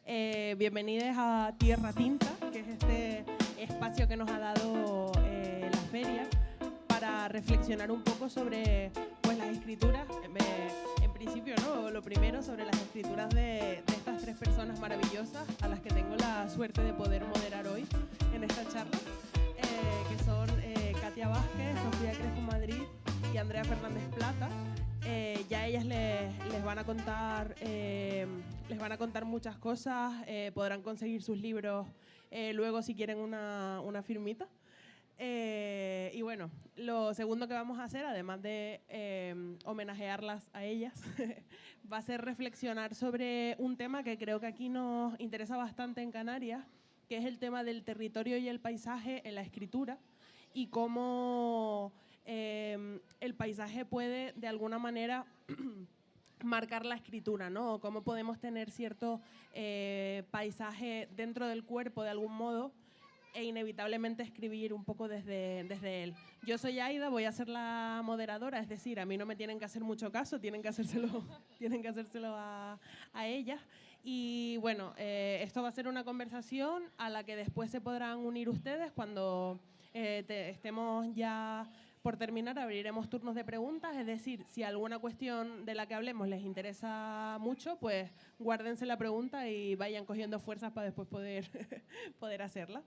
Bienvenidos a Tierra Tinta, que es este espacio que nos ha dado la feria para reflexionar un poco sobre pues, las escrituras. En principio, ¿no? Lo primero, sobre las escrituras de estas tres personas maravillosas a las que tengo la suerte de poder moderar hoy en esta charla, que son Katia Vázquez, Sofía Crespo Madrid y Andrea Fernández Plata. Ya ellas les van a contar muchas cosas, podrán conseguir sus libros luego si quieren una firmita. Y bueno, lo segundo que vamos a hacer, además de homenajearlas a ellas, va a ser reflexionar sobre un tema que creo que aquí nos interesa bastante en Canarias, que es el tema del territorio y el paisaje en la escritura y cómo el paisaje puede de alguna manera marcar la escritura, ¿no? Cómo podemos tener cierto paisaje dentro del cuerpo de algún modo e inevitablemente escribir un poco desde él. Yo soy Aida, voy a ser la moderadora, es decir, a mí no me tienen que hacer mucho caso, tienen que hacérselo a ellas. Y bueno, esto va a ser una conversación a la que después se podrán unir ustedes cuando estemos ya por terminar. Abriremos turnos de preguntas, es decir, si alguna cuestión de la que hablemos les interesa mucho, pues guárdense la pregunta y vayan cogiendo fuerzas para después poder hacerla.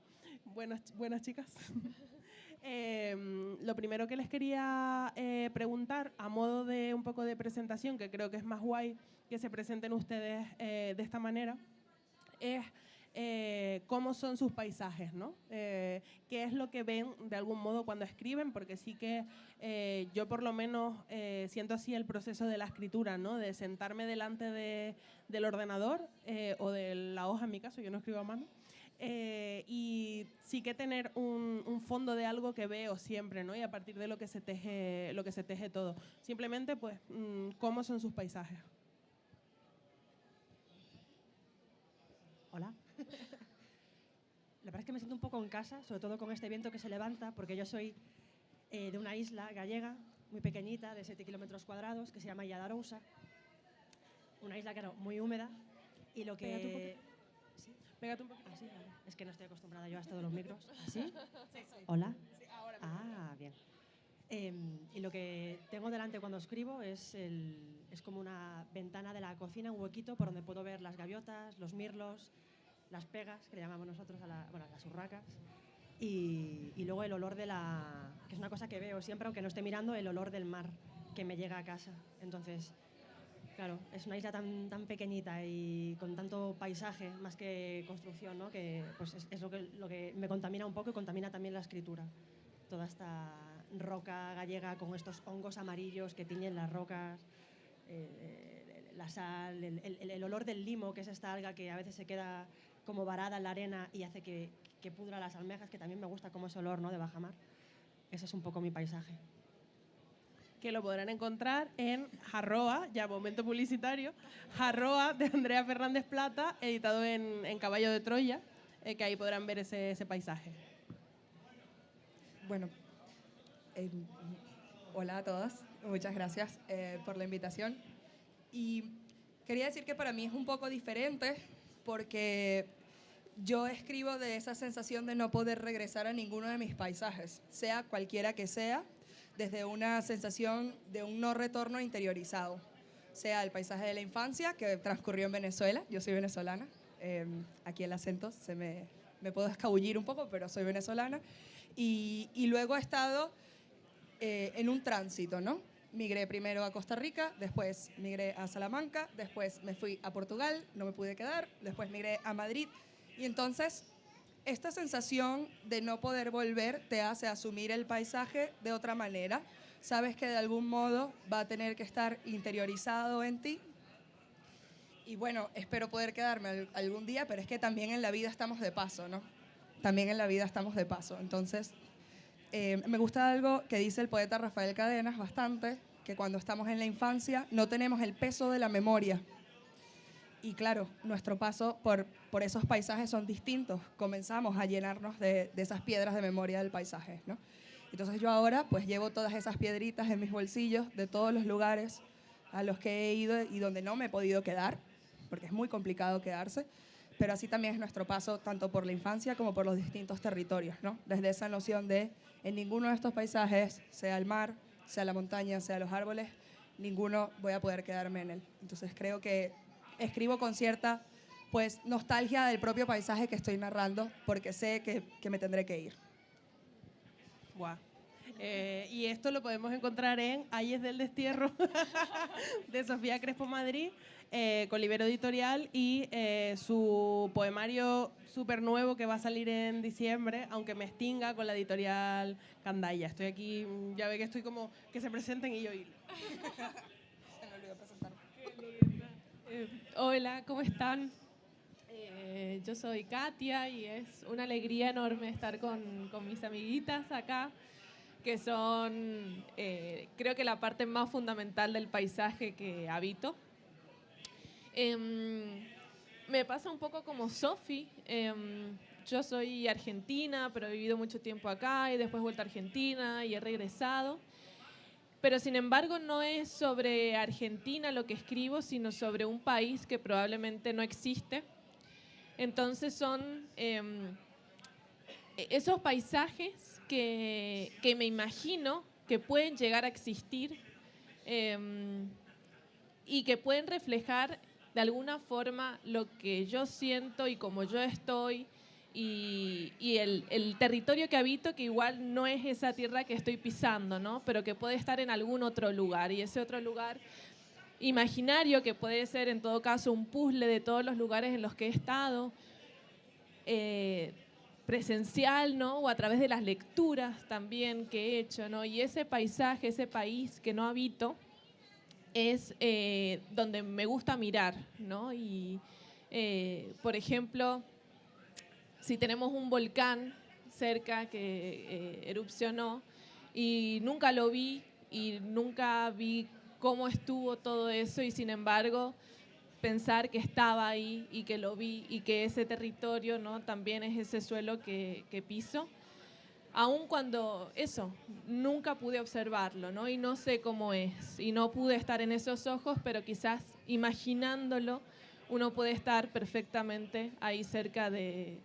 Buenas chicas. Lo primero que les quería preguntar, a modo de un poco de presentación, que creo que es más guay que se presenten ustedes de esta manera, es cómo son sus paisajes, ¿no? Qué es lo que ven de algún modo cuando escriben, porque sí que yo por lo menos siento así el proceso de la escritura, ¿no? De sentarme delante del ordenador o de la hoja, en mi caso, yo no escribo a mano, y sí que tener un fondo de algo que veo siempre, ¿no? Y a partir de lo que se teje todo. Simplemente, pues, cómo son sus paisajes. Hola. La verdad es que me siento un poco en casa, sobre todo con este viento que se levanta, porque yo soy de una isla gallega muy pequeñita, de 7 kilómetros cuadrados, que se llama Illa de Arousa. Una isla, claro, muy húmeda. Y lo que... ¿Sí? Pégate un poquito. Ah, sí, vale. Es que no estoy acostumbrada yo a esto de los micros. ¿Así? Sí. ¿Hola? Sí, ahora mismo. Ah, bien. Y lo que tengo delante cuando escribo es como una ventana de la cocina, un huequito por donde puedo ver las gaviotas, los mirlos, las pegas, que le llamamos nosotros las urracas, y luego el olor que es una cosa que veo siempre, aunque no esté mirando, el olor del mar que me llega a casa. Entonces, claro, es una isla tan pequeñita y con tanto paisaje, más que construcción, ¿no? Que pues es lo que me contamina un poco y contamina también la escritura. Toda esta roca gallega con estos hongos amarillos que tiñen las rocas, la sal, el olor del limo, que es esta alga que a veces se queda como varada en la arena y hace que pudra las almejas, que también me gusta como ese olor, ¿no? De bajamar. Ese es un poco mi paisaje. Que lo podrán encontrar en Jarroa, ya momento publicitario, Jarroa de Andrea Fernández Plata, editado en Caballo de Troya, que ahí podrán ver ese paisaje. Bueno, hola a todas, muchas gracias por la invitación. Y quería decir que para mí es un poco diferente porque yo escribo de esa sensación de no poder regresar a ninguno de mis paisajes, sea cualquiera que sea, desde una sensación de un no retorno interiorizado, sea el paisaje de la infancia que transcurrió en Venezuela, yo soy venezolana, aquí el acento me puedo escabullir un poco, pero soy venezolana, y luego he estado en un tránsito, ¿no? Migré primero a Costa Rica, después migré a Salamanca, después me fui a Portugal, no me pude quedar, después migré a Madrid. Y entonces, esta sensación de no poder volver te hace asumir el paisaje de otra manera. Sabes que de algún modo va a tener que estar interiorizado en ti. Y bueno, espero poder quedarme algún día, pero es que también en la vida estamos de paso, ¿no? También en la vida estamos de paso. Entonces, me gusta algo que dice el poeta Rafael Cadenas bastante, que cuando estamos en la infancia no tenemos el peso de la memoria. Y claro, nuestro paso por esos paisajes son distintos. Comenzamos a llenarnos de esas piedras de memoria del paisaje, ¿no? Entonces yo ahora pues llevo todas esas piedritas en mis bolsillos de todos los lugares a los que he ido y donde no me he podido quedar, porque es muy complicado quedarse, pero así también es nuestro paso tanto por la infancia como por los distintos territorios, ¿no? Desde esa noción de en ninguno de estos paisajes, sea el mar, sea la montaña, sea los árboles, ninguno voy a poder quedarme en él. Entonces creo que escribo con cierta pues nostalgia del propio paisaje que estoy narrando porque sé que me tendré que ir. Guau. Y esto lo podemos encontrar en Ayes del Destierro de Sofía Crespo Madrid, con Libero Editorial y su poemario súper nuevo que va a salir en diciembre, aunque me extinga, con la editorial Candaya. Estoy aquí, ya ve que estoy como que se presenten y yo ir. Se me olvidó presentar. Hola, ¿cómo están? Yo soy Katia y es una alegría enorme estar con mis amiguitas acá, que son, creo que la parte más fundamental del paisaje que habito. Me pasa un poco como Sofi. Yo soy argentina, pero he vivido mucho tiempo acá y después he vuelto a Argentina y he regresado. Pero sin embargo no es sobre Argentina lo que escribo, sino sobre un país que probablemente no existe. Entonces son esos paisajes que me imagino que pueden llegar a existir y que pueden reflejar de alguna forma lo que yo siento y como yo estoy y el territorio que habito, que igual no es esa tierra que estoy pisando, ¿no? Pero que puede estar en algún otro lugar, y ese otro lugar imaginario, que puede ser en todo caso un puzzle de todos los lugares en los que he estado, presencial, ¿no? O a través de las lecturas también que he hecho, ¿no? Y ese paisaje, ese país que no habito, es donde me gusta mirar, ¿no? Y, por ejemplo, si tenemos un volcán cerca que erupcionó y nunca lo vi y nunca vi cómo estuvo todo eso, y sin embargo pensar que estaba ahí y que lo vi y que ese territorio, ¿no? También es ese suelo que piso, aun cuando eso, nunca pude observarlo, ¿no? Y no sé cómo es, y no pude estar en esos ojos, pero quizás imaginándolo uno puede estar perfectamente ahí cerca de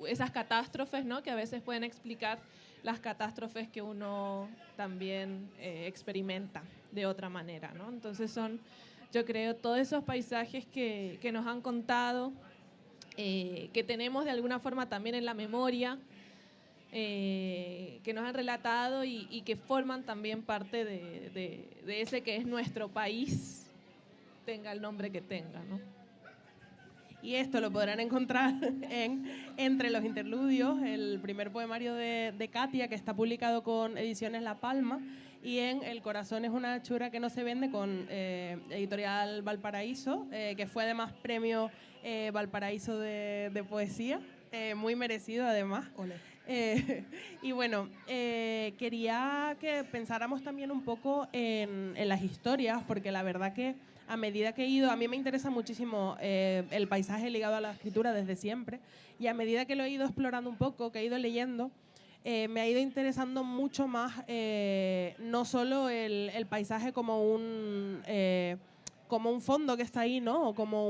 esas catástrofes, ¿no? Que a veces pueden explicar las catástrofes que uno también experimenta de otra manera, ¿no? Entonces son, yo creo, todos esos paisajes que nos han contado, que tenemos de alguna forma también en la memoria, que nos han relatado y que forman también parte de ese que es nuestro país, tenga el nombre que tenga, ¿no? Y esto lo podrán encontrar en Entre los Interludios, el primer poemario de Katia, que está publicado con Ediciones La Palma, y en El corazón es una chura que no se vende, con Editorial Valparaíso, que fue además premio Valparaíso de poesía, muy merecido además. Y bueno, quería que pensáramos también un poco en las historias, porque la verdad que a medida que he ido, a mí me interesa muchísimo el paisaje ligado a la escritura desde siempre, y a medida que lo he ido explorando un poco, que he ido leyendo, me ha ido interesando mucho más no solo el paisaje como un fondo que está ahí, ¿no? O como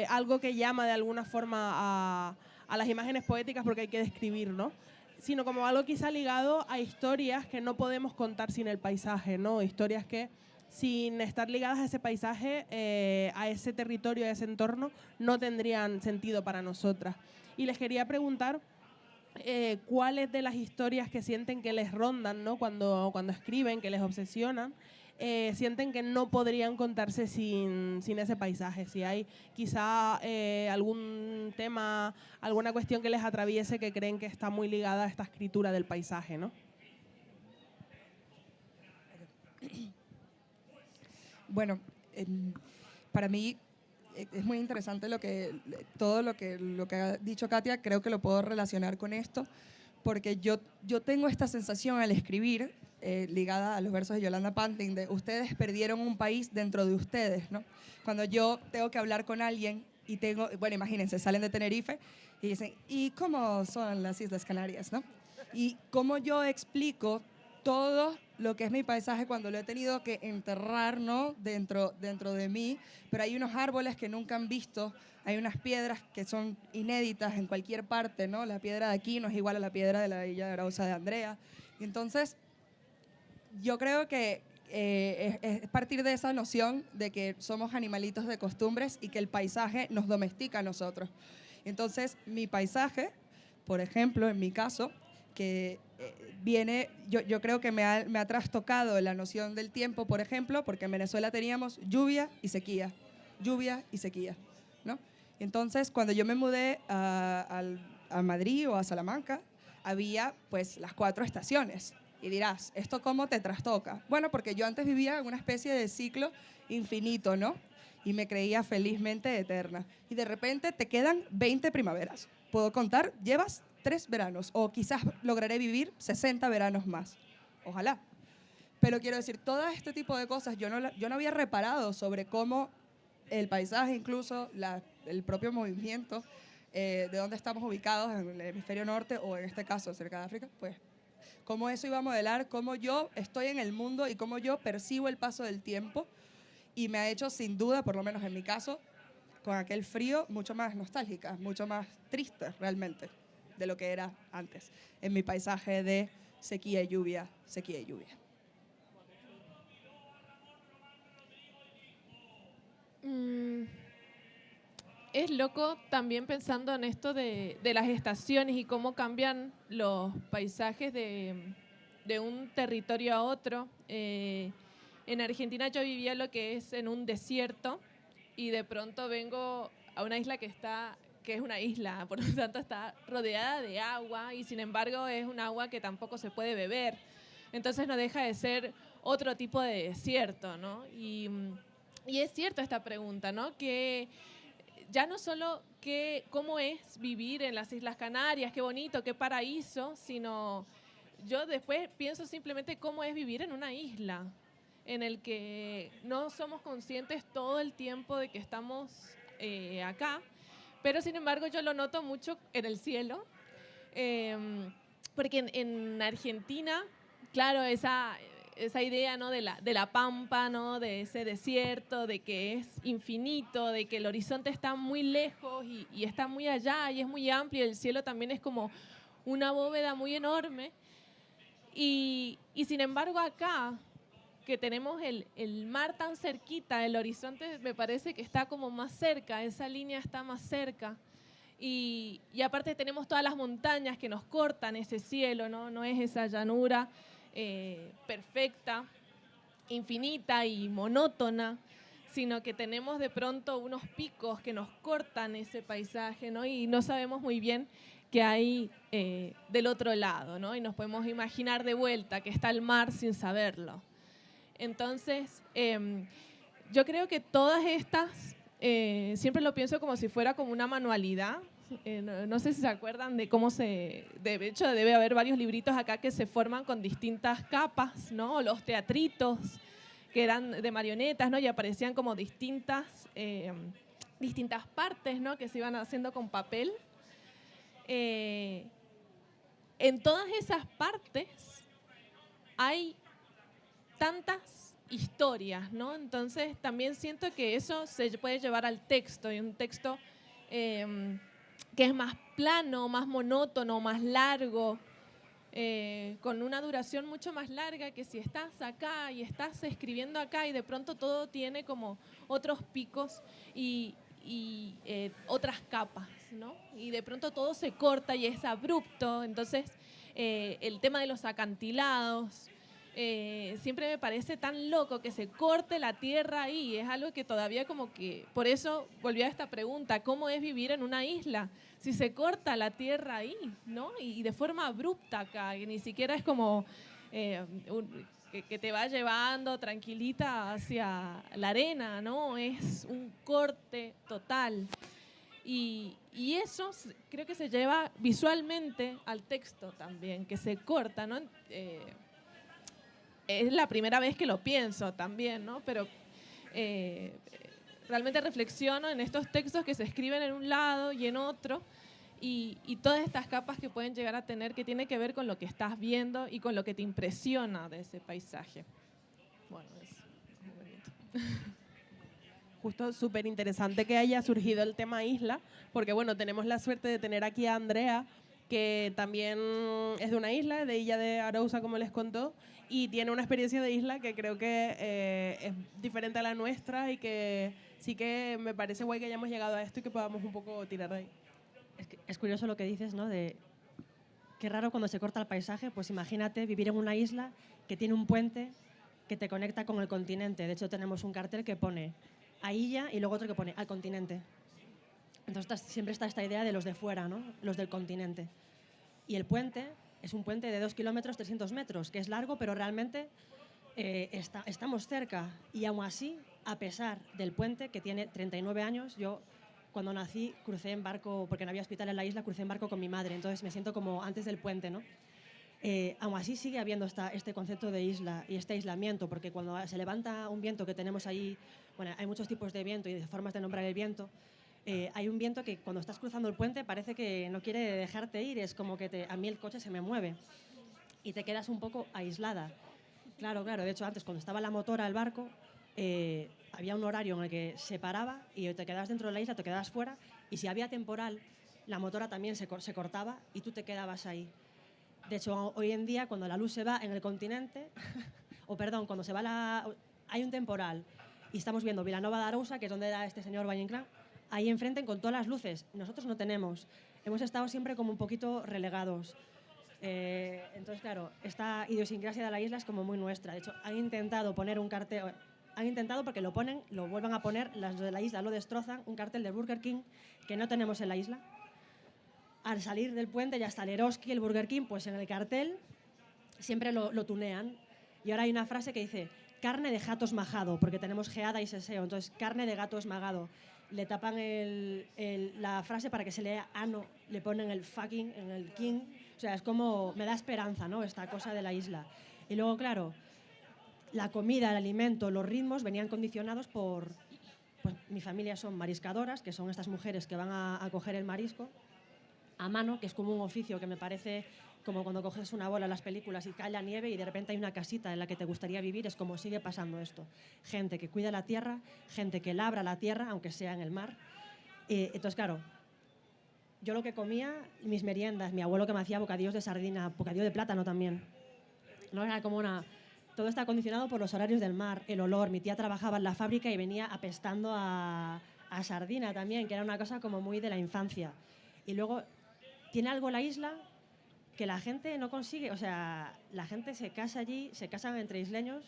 algo que llama de alguna forma a las imágenes poéticas porque hay que describir, ¿no? Sino como algo quizá ligado a historias que no podemos contar sin el paisaje, ¿no? Historias que, sin estar ligadas a ese paisaje, a ese territorio, a ese entorno, no tendrían sentido para nosotras. Y les quería preguntar cuáles de las historias que sienten que les rondan, ¿no? cuando escriben, que les obsesionan, sienten que no podrían contarse sin ese paisaje. Si hay quizá algún tema, alguna cuestión que les atraviese que creen que está muy ligada a esta escritura del paisaje, ¿no? Bueno, para mí es muy interesante todo lo que ha dicho Katia. Creo que lo puedo relacionar con esto, porque yo tengo esta sensación al escribir, ligada a los versos de Yolanda Panting, de ustedes perdieron un país dentro de ustedes, ¿no? Cuando yo tengo que hablar con alguien y bueno, imagínense, salen de Tenerife y dicen, ¿y cómo son las Islas Canarias, no? Y cómo yo explico todo lo que es mi paisaje cuando lo he tenido que enterrar, ¿no? dentro de mí, pero hay unos árboles que nunca han visto, hay unas piedras que son inéditas en cualquier parte, ¿no? La piedra de aquí no es igual a la piedra de la Villa de Arauza de Andrea. Y entonces, yo creo que es partir de esa noción de que somos animalitos de costumbres y que el paisaje nos domestica a nosotros. Entonces, mi paisaje, por ejemplo, en mi caso, que viene, yo creo que me ha trastocado la noción del tiempo, por ejemplo, porque en Venezuela teníamos lluvia y sequía, ¿no? Entonces, cuando yo me mudé a Madrid o a Salamanca, había pues las 4 estaciones. Y dirás, ¿esto cómo te trastoca? Bueno, porque yo antes vivía en una especie de ciclo infinito, ¿no? Y me creía felizmente eterna. Y de repente te quedan 20 primaveras. Puedo contar, llevas 3 veranos o quizás lograré vivir 60 veranos más. Ojalá. Pero quiero decir, todo este tipo de cosas yo no había reparado sobre cómo el paisaje, incluso el propio movimiento, de dónde estamos ubicados en el hemisferio norte o en este caso cerca de África, pues cómo eso iba a modelar, cómo yo estoy en el mundo y cómo yo percibo el paso del tiempo. Y me ha hecho, sin duda, por lo menos en mi caso, con aquel frío, mucho más nostálgica, mucho más triste realmente de lo que era antes, en mi paisaje de sequía y lluvia, sequía y lluvia. Es loco también pensando en esto de las estaciones y cómo cambian los paisajes de un territorio a otro. En Argentina yo vivía lo que es en un desierto y de pronto vengo a una isla que es una isla, por lo tanto está rodeada de agua y sin embargo es un agua que tampoco se puede beber. Entonces no deja de ser otro tipo de desierto, ¿no? Y es cierto esta pregunta, ¿no? Que ya no solo cómo es vivir en las Islas Canarias, qué bonito, qué paraíso, sino yo después pienso simplemente cómo es vivir en una isla en el que no somos conscientes todo el tiempo de que estamos acá, pero sin embargo yo lo noto mucho en el cielo, porque en Argentina, claro, esa idea, ¿no? de la pampa, ¿no? De ese desierto, de que es infinito, de que el horizonte está muy lejos y está muy allá y es muy amplio, el cielo también es como una bóveda muy enorme. Y sin embargo acá, que tenemos el mar tan cerquita, el horizonte me parece que está como más cerca, esa línea está más cerca. Y aparte tenemos todas las montañas que nos cortan ese cielo, ¿no? No es esa llanura perfecta, infinita y monótona, sino que tenemos de pronto unos picos que nos cortan ese paisaje, ¿no? Y no sabemos muy bien qué hay del otro lado, ¿no? Y nos podemos imaginar de vuelta que está el mar sin saberlo. Entonces, yo creo que todas estas, siempre lo pienso como si fuera como una manualidad. No sé si se acuerdan de cómo de hecho debe haber varios libritos acá que se forman con distintas capas, ¿no? Los teatritos que eran de marionetas, ¿no? Y aparecían como distintas partes, ¿no? Que se iban haciendo con papel. En todas esas partes hay tantas historias, ¿no? Entonces también siento que eso se puede llevar al texto, y un texto que es más plano, más monótono, más largo, con una duración mucho más larga que si estás acá y estás escribiendo acá y de pronto todo tiene como otros picos y otras capas, ¿no? Y de pronto todo se corta y es abrupto. Entonces, el tema de los acantilados, siempre me parece tan loco que se corte la tierra ahí. Es algo que todavía como que... Por eso volví a esta pregunta, ¿cómo es vivir en una isla? Si se corta la tierra ahí, ¿no? Y de forma abrupta acá, que ni siquiera es como que te va llevando tranquilita hacia la arena, ¿no? Es un corte total. Y eso creo que se lleva visualmente al texto también, que se corta, ¿no? Es la primera vez que lo pienso también, ¿no? Pero realmente reflexiono en estos textos que se escriben en un lado y en otro y todas estas capas que pueden llegar a tener, que tiene que ver con lo que estás viendo y con lo que te impresiona de ese paisaje. Bueno, es muy bonito. Justo súper interesante que haya surgido el tema isla, porque bueno, tenemos la suerte de tener aquí a Andrea, que también es de una isla, de Ilha de Arousa, como les contó, y tiene una experiencia de isla que creo que es diferente a la nuestra y que sí que me parece guay que hayamos llegado a esto y que podamos un poco tirar de ahí. Es curioso lo que dices, ¿no? De qué raro cuando se corta el paisaje, pues imagínate vivir en una isla que tiene un puente que te conecta con el continente. De hecho, tenemos un cartel que pone a Illa y luego otro que pone al continente. Entonces siempre está esta idea de los de fuera, ¿no? Los del continente. Y el puente es un puente de 2 kilómetros, 300 metros, que es largo, pero realmente estamos cerca. Y aún así, a pesar del puente, que tiene 39 años, yo cuando nací crucé en barco, porque no había hospital en la isla, crucé en barco con mi madre, entonces me siento como antes del puente, ¿no? Aún así sigue habiendo este concepto de isla y este aislamiento, porque cuando se levanta un viento que tenemos ahí, bueno, hay muchos tipos de viento y de formas de nombrar el viento, hay un viento que cuando estás cruzando el puente parece que no quiere dejarte ir, es como que a mí el coche se me mueve y te quedas un poco aislada. Claro, de hecho antes cuando estaba la motora del barco, había un horario en el que se paraba y te quedabas dentro de la isla, te quedabas fuera, y si había temporal, la motora también se cortaba y tú te quedabas ahí. De hecho, hoy en día, cuando la luz se va en el continente, cuando se va hay un temporal y estamos viendo Vilanova de Arousa, que es donde era este señor Valle Inclán, ahí enfrente con todas las luces. Nosotros no tenemos. Hemos estado siempre como un poquito relegados. Entonces, claro, esta idiosincrasia de la isla es como muy nuestra. De hecho, han intentado poner un cartel, han intentado porque lo vuelvan a poner, las de la isla lo destrozan, un cartel de Burger King que no tenemos en la isla. Al salir del puente ya está el Eroski, el Burger King, pues en el cartel siempre lo tunean. Y ahora hay una frase que dice, carne de gato esmagado, porque tenemos geada y seseo, entonces carne de gato esmagado. Le tapan la frase para que se lea ano, le ponen el fucking en el king. O sea, es como, me da esperanza, ¿no? Esta cosa de la isla. Y luego, claro, la comida, el alimento, los ritmos venían condicionados por... Pues mi familia son mariscadoras, que son estas mujeres que van a coger el marisco a mano, que es como un oficio que me parece como cuando coges una bola en las películas y cae la nieve y de repente hay una casita en la que te gustaría vivir, es como sigue pasando esto. Gente que cuida la tierra, gente que labra la tierra, aunque sea en el mar. Entonces, claro, yo lo que comía, mis meriendas, mi abuelo que me hacía bocadillos de sardina, bocadillo de plátano también. No era como todo está condicionado por los horarios del mar, el olor. Mi tía trabajaba en la fábrica y venía apestando a sardina también, que era una cosa como muy de la infancia. Y luego tiene algo la isla que la gente no consigue, o sea, la gente se casa allí, se casan entre isleños.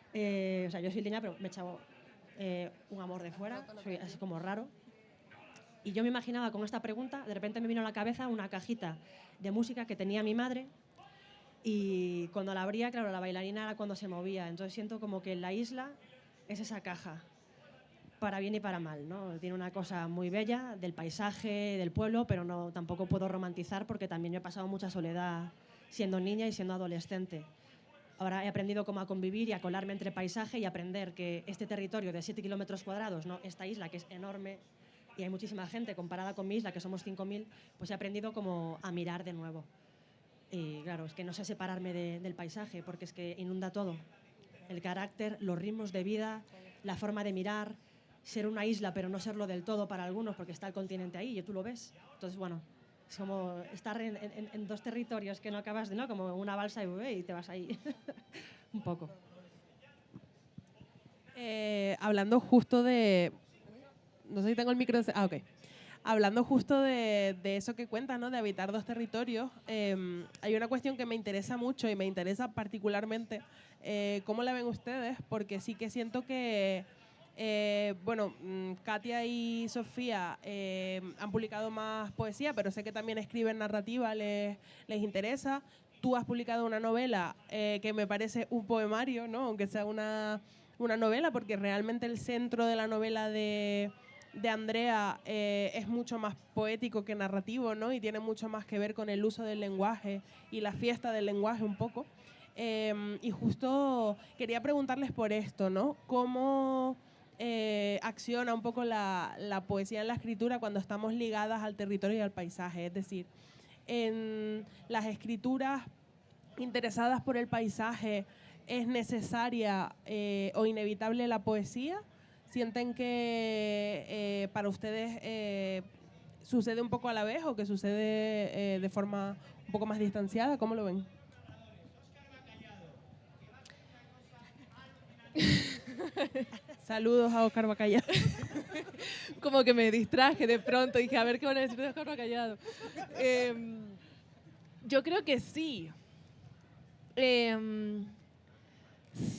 O sea, yo soy isleña, pero me he echado un amor de fuera, soy así como raro. Y yo me imaginaba con esta pregunta, de repente me vino a la cabeza una cajita de música que tenía mi madre y cuando la abría, claro, la bailarina era cuando se movía. Entonces siento como que la isla es esa caja, para bien y para mal, ¿no? Tiene una cosa muy bella del paisaje, del pueblo, pero no, tampoco puedo romantizar porque también yo he pasado mucha soledad siendo niña y siendo adolescente. Ahora he aprendido cómo a convivir y a colarme entre paisaje y aprender que este territorio de 7 kilómetros cuadrados, ¿no? Esta isla que es enorme y hay muchísima gente comparada con mi isla, que somos 5.000, pues he aprendido como a mirar de nuevo. Y claro, es que no sé separarme del paisaje porque es que inunda todo. El carácter, los ritmos de vida, la forma de mirar, ser una isla pero no serlo del todo para algunos porque está el continente ahí y tú lo ves. Entonces, bueno, es como estar en dos territorios que no acabas de, ¿no? Como una balsa y te vas ahí un poco. Hablando justo de... No sé si tengo el micro... ok. Hablando justo de eso que cuentas, ¿no? De habitar dos territorios, hay una cuestión que me interesa mucho y me interesa particularmente cómo la ven ustedes, porque sí que siento que bueno, Katia y Sofía han publicado más poesía, pero sé que también escriben narrativa, les interesa. Tú has publicado una novela que me parece un poemario, ¿no? Aunque sea una novela, porque realmente el centro de la novela de Andrea es mucho más poético que narrativo, ¿no? Y tiene mucho más que ver con el uso del lenguaje y la fiesta del lenguaje un poco. Y justo quería preguntarles por esto, ¿no? ¿Cómo acciona un poco la poesía en la escritura cuando estamos ligadas al territorio y al paisaje. Es decir, en las escrituras interesadas por el paisaje, ¿es necesaria o inevitable la poesía? ¿Sienten que para ustedes sucede un poco a la vez o que sucede de forma un poco más distanciada? ¿Cómo lo ven? Saludos a Óscar Bacallado. Como que me distraje de pronto, dije, a ver qué van a decir de Óscar Bacallado. Yo creo que sí.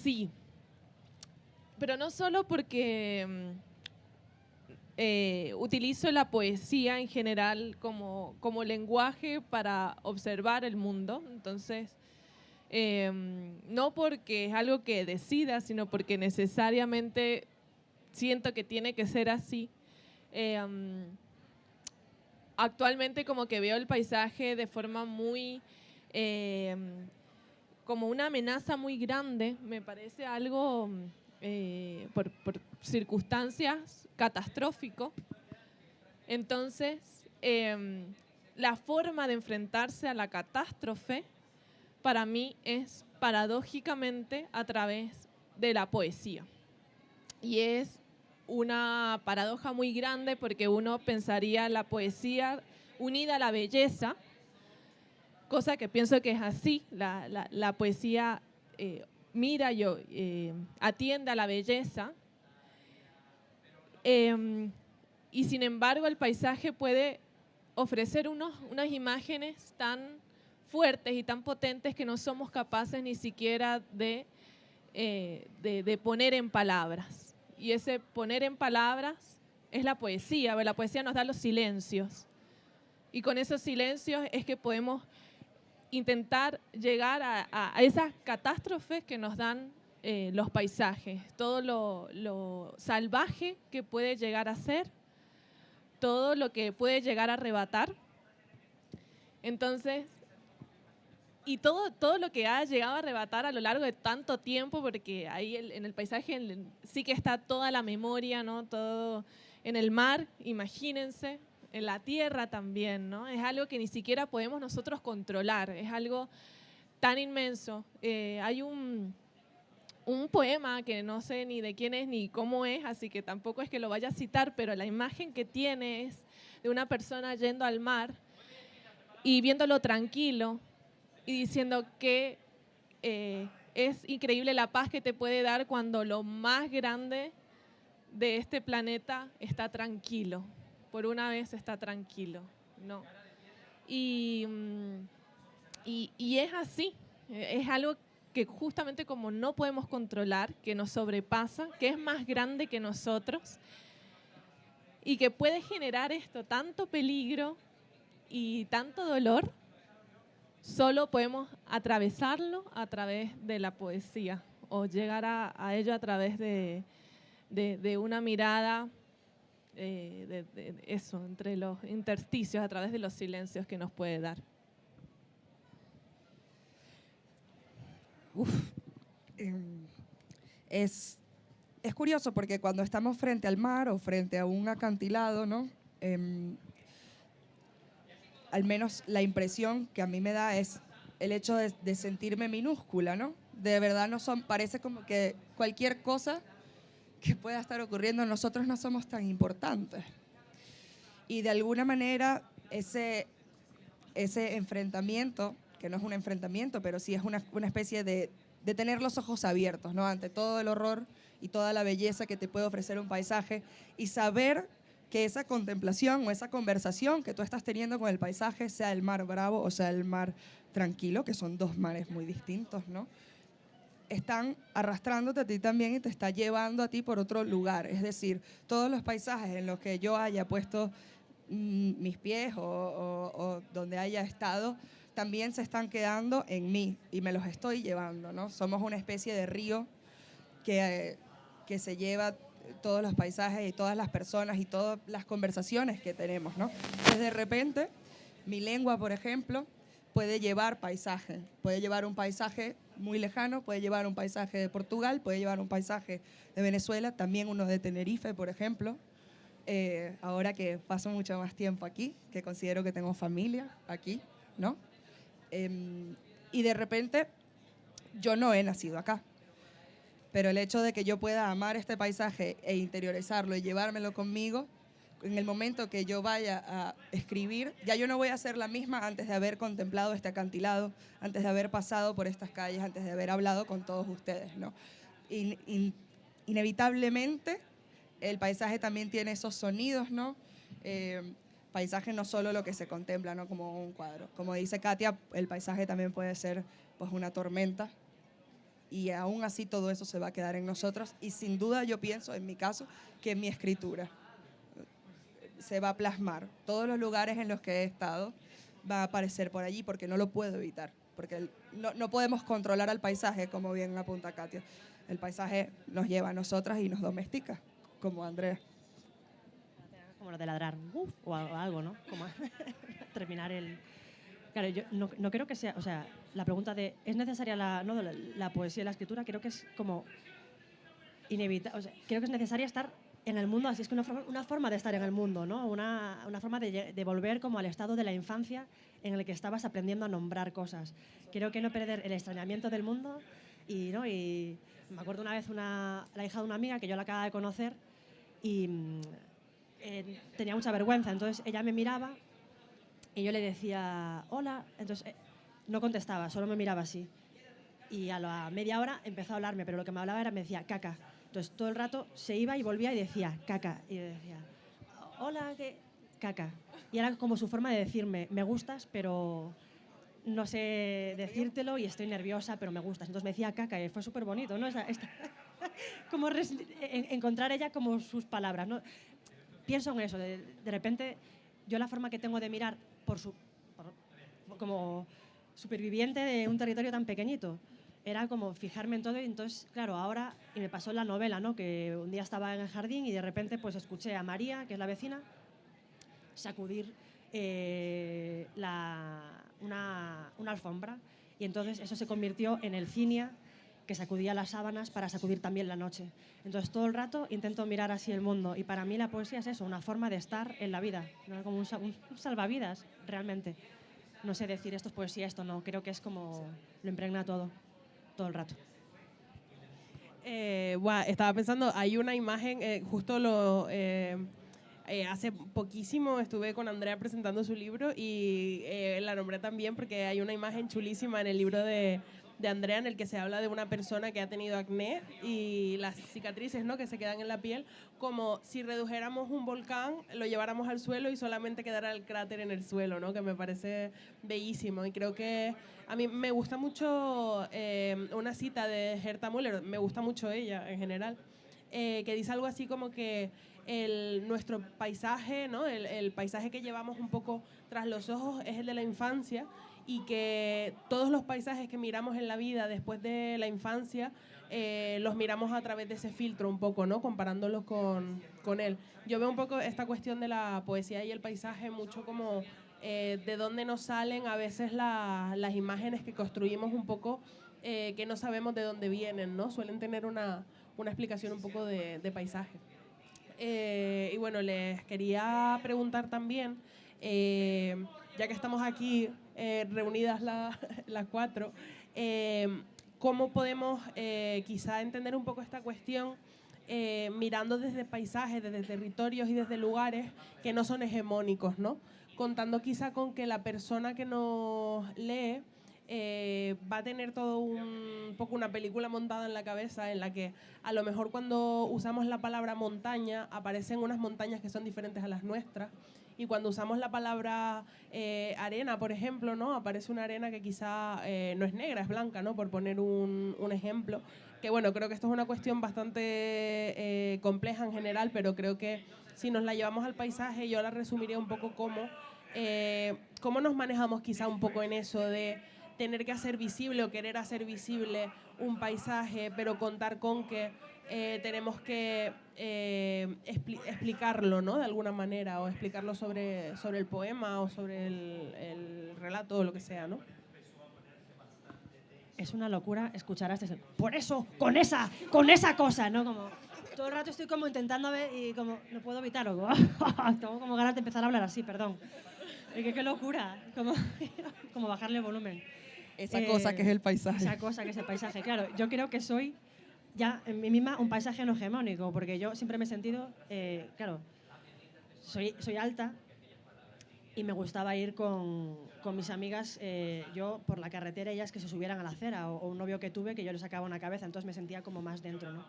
Sí. Pero no solo porque utilizo la poesía en general como lenguaje para observar el mundo. Entonces, no porque es algo que decida, sino porque necesariamente siento que tiene que ser así. Actualmente como que veo el paisaje de forma muy, como una amenaza muy grande. Me parece algo, por circunstancias, catastrófico. Entonces, la forma de enfrentarse a la catástrofe para mí es paradójicamente a través de la poesía. Y es una paradoja muy grande porque uno pensaría la poesía unida a la belleza, cosa que pienso que es así. La poesía mira y atiende a la belleza. Y sin embargo el paisaje puede ofrecer unas imágenes tan fuertes y tan potentes que no somos capaces ni siquiera de poner en palabras. Y ese poner en palabras es la poesía. La poesía nos da los silencios. Y con esos silencios es que podemos intentar llegar a esas catástrofes que nos dan los paisajes. Todo lo salvaje que puede llegar a ser, todo lo que puede llegar a arrebatar. Entonces, y todo lo que ha llegado a arrebatar a lo largo de tanto tiempo, porque ahí en el paisaje sí que está toda la memoria, ¿no? Todo en el mar, imagínense, en la tierra también, ¿no? Es algo que ni siquiera podemos nosotros controlar, es algo tan inmenso. Hay un poema que no sé ni de quién es ni cómo es, así que tampoco es que lo vaya a citar, pero la imagen que tiene es de una persona yendo al mar y viéndolo tranquilo, y diciendo que es increíble la paz que te puede dar cuando lo más grande de este planeta está tranquilo. Por una vez está tranquilo, ¿no? Y es así, es algo que justamente como no podemos controlar, que nos sobrepasa, que es más grande que nosotros y que puede generar esto, tanto peligro y tanto dolor. Solo podemos atravesarlo a través de la poesía o llegar a ello a través de una mirada, de eso, entre los intersticios, a través de los silencios que nos puede dar. Es curioso porque cuando estamos frente al mar o frente a un acantilado, ¿no? Al menos la impresión que a mí me da es el hecho de sentirme minúscula, ¿no? De verdad parece como que cualquier cosa que pueda estar ocurriendo, nosotros no somos tan importantes. Y de alguna manera ese enfrentamiento, que no es un enfrentamiento, pero sí es una especie de tener los ojos abiertos, ¿no? Ante todo el horror y toda la belleza que te puede ofrecer un paisaje y saber que esa contemplación o esa conversación que tú estás teniendo con el paisaje, sea el mar bravo o sea el mar tranquilo, que son dos mares muy distintos, ¿no? Están arrastrándote a ti también y te está llevando a ti por otro lugar. Es decir, todos los paisajes en los que yo haya puesto mis pies o donde haya estado, también se están quedando en mí y me los estoy llevando, ¿no? Somos una especie de río que se lleva todos los paisajes y todas las personas y todas las conversaciones que tenemos, ¿no? Entonces, de repente, mi lengua, por ejemplo, puede llevar paisaje, puede llevar un paisaje muy lejano, puede llevar un paisaje de Portugal, puede llevar un paisaje de Venezuela, también uno de Tenerife, por ejemplo. Ahora que paso mucho más tiempo aquí, que considero que tengo familia aquí, ¿no? Y de repente, yo no he nacido acá, pero el hecho de que yo pueda amar este paisaje e interiorizarlo y llevármelo conmigo, en el momento que yo vaya a escribir, ya yo no voy a ser la misma antes de haber contemplado este acantilado, antes de haber pasado por estas calles, antes de haber hablado con todos ustedes, ¿no? Inevitablemente, el paisaje también tiene esos sonidos, ¿no? Paisaje no solo lo que se contempla, ¿no? Como un cuadro. Como dice Katia, el paisaje también puede ser pues, una tormenta, y aún así todo eso se va a quedar en nosotros, y sin duda yo pienso, en mi caso, que en mi escritura se va a plasmar. Todos los lugares en los que he estado va a aparecer por allí porque no lo puedo evitar, porque no podemos controlar al paisaje, como bien apunta Katia. El paisaje nos lleva a nosotras y nos domestica, como Andrea. Como lo de ladrar, o algo, ¿no? Como terminar el... Claro, yo no creo que sea, o sea, la pregunta de, ¿es necesaria la poesía y la escritura? Creo que es como inevitable, o sea, creo que es necesaria estar en el mundo, así es que una forma de estar en el mundo, ¿no? Una forma de volver como al estado de la infancia en el que estabas aprendiendo a nombrar cosas. Creo que no perder el extrañamiento del mundo ¿no? Y me acuerdo una vez la hija de una amiga que yo la acababa de conocer y tenía mucha vergüenza, entonces ella me miraba y yo le decía, hola, entonces no contestaba, solo me miraba así. Y a la media hora empezó a hablarme, pero lo que me hablaba me decía, caca. Entonces todo el rato se iba y volvía y decía, caca. Y yo decía, hola, ¿qué? Caca. Y era como su forma de decirme, me gustas, pero no sé decírtelo y estoy nerviosa, pero me gustas. Entonces me decía caca y fue súper bonito, ¿no? Como encontrar ella como sus palabras, ¿no? Pienso en eso, de repente yo la forma que tengo de mirar como superviviente de un territorio tan pequeñito, era como fijarme en todo y entonces, claro, ahora, y me pasó en la novela, ¿no? Que un día estaba en el jardín y de repente pues escuché a María, que es la vecina, sacudir una alfombra y entonces eso se convirtió en el cinia que sacudía las sábanas para sacudir también la noche. Entonces todo el rato intento mirar así el mundo y para mí la poesía es eso, una forma de estar en la vida, ¿no? Como un salvavidas, realmente. No sé decir esto es poesía, esto no, creo que es como lo impregna todo el rato. Estaba pensando, hay una imagen, justo hace poquísimo estuve con Andrea presentando su libro y la nombré también porque hay una imagen chulísima en el libro de Andrea en el que se habla de una persona que ha tenido acné y las cicatrices, ¿no? que se quedan en la piel, como si redujéramos un volcán, lo lleváramos al suelo y solamente quedara el cráter en el suelo, ¿no? que me parece bellísimo y creo que a mí me gusta mucho una cita de Herta Müller, me gusta mucho ella en general, que dice algo así como que nuestro paisaje, ¿no? el paisaje que llevamos un poco tras los ojos es el de la infancia y que todos los paisajes que miramos en la vida después de la infancia los miramos a través de ese filtro un poco, ¿no? Comparándolos con él. Yo veo un poco esta cuestión de la poesía y el paisaje mucho como de dónde nos salen a veces las imágenes que construimos un poco que no sabemos de dónde vienen, ¿no? Suelen tener una explicación un poco de paisaje. Y bueno, les quería preguntar también, ya que estamos aquí reunidas las cuatro, ¿cómo podemos quizá entender un poco esta cuestión mirando desde paisajes, desde territorios y desde lugares que no son hegemónicos, ¿no? Contando quizá con que la persona que nos lee va a tener todo un poco una película montada en la cabeza en la que a lo mejor cuando usamos la palabra montaña aparecen unas montañas que son diferentes a las nuestras y cuando usamos la palabra arena, por ejemplo, ¿no? aparece una arena que quizá no es negra, es blanca, ¿no? por poner un ejemplo. Que bueno, creo que esto es una cuestión bastante compleja en general, pero creo que si nos la llevamos al paisaje, yo la resumiría un poco como cómo nos manejamos quizá un poco en eso de tener que hacer visible o querer hacer visible un paisaje, pero contar con que tenemos que explicarlo, ¿no? de alguna manera, o explicarlo sobre el poema o sobre el relato o lo que sea, ¿no? es una locura escuchar a este... Por eso, con esa cosa, ¿no? Como todo el rato estoy como intentando ver y como no puedo evitarlo. Tengo como ganas de empezar a hablar así, perdón. Qué locura, como bajarle el volumen. Esa cosa que es el paisaje. Esa cosa que es el paisaje, claro. Yo creo que soy ya en mí misma un paisaje no hegemónico, porque yo siempre me he sentido, claro, soy alta y me gustaba ir con mis amigas, yo por la carretera, ellas que se subieran a la acera, o un novio que tuve que yo le sacaba una cabeza, entonces me sentía como más dentro, ¿no?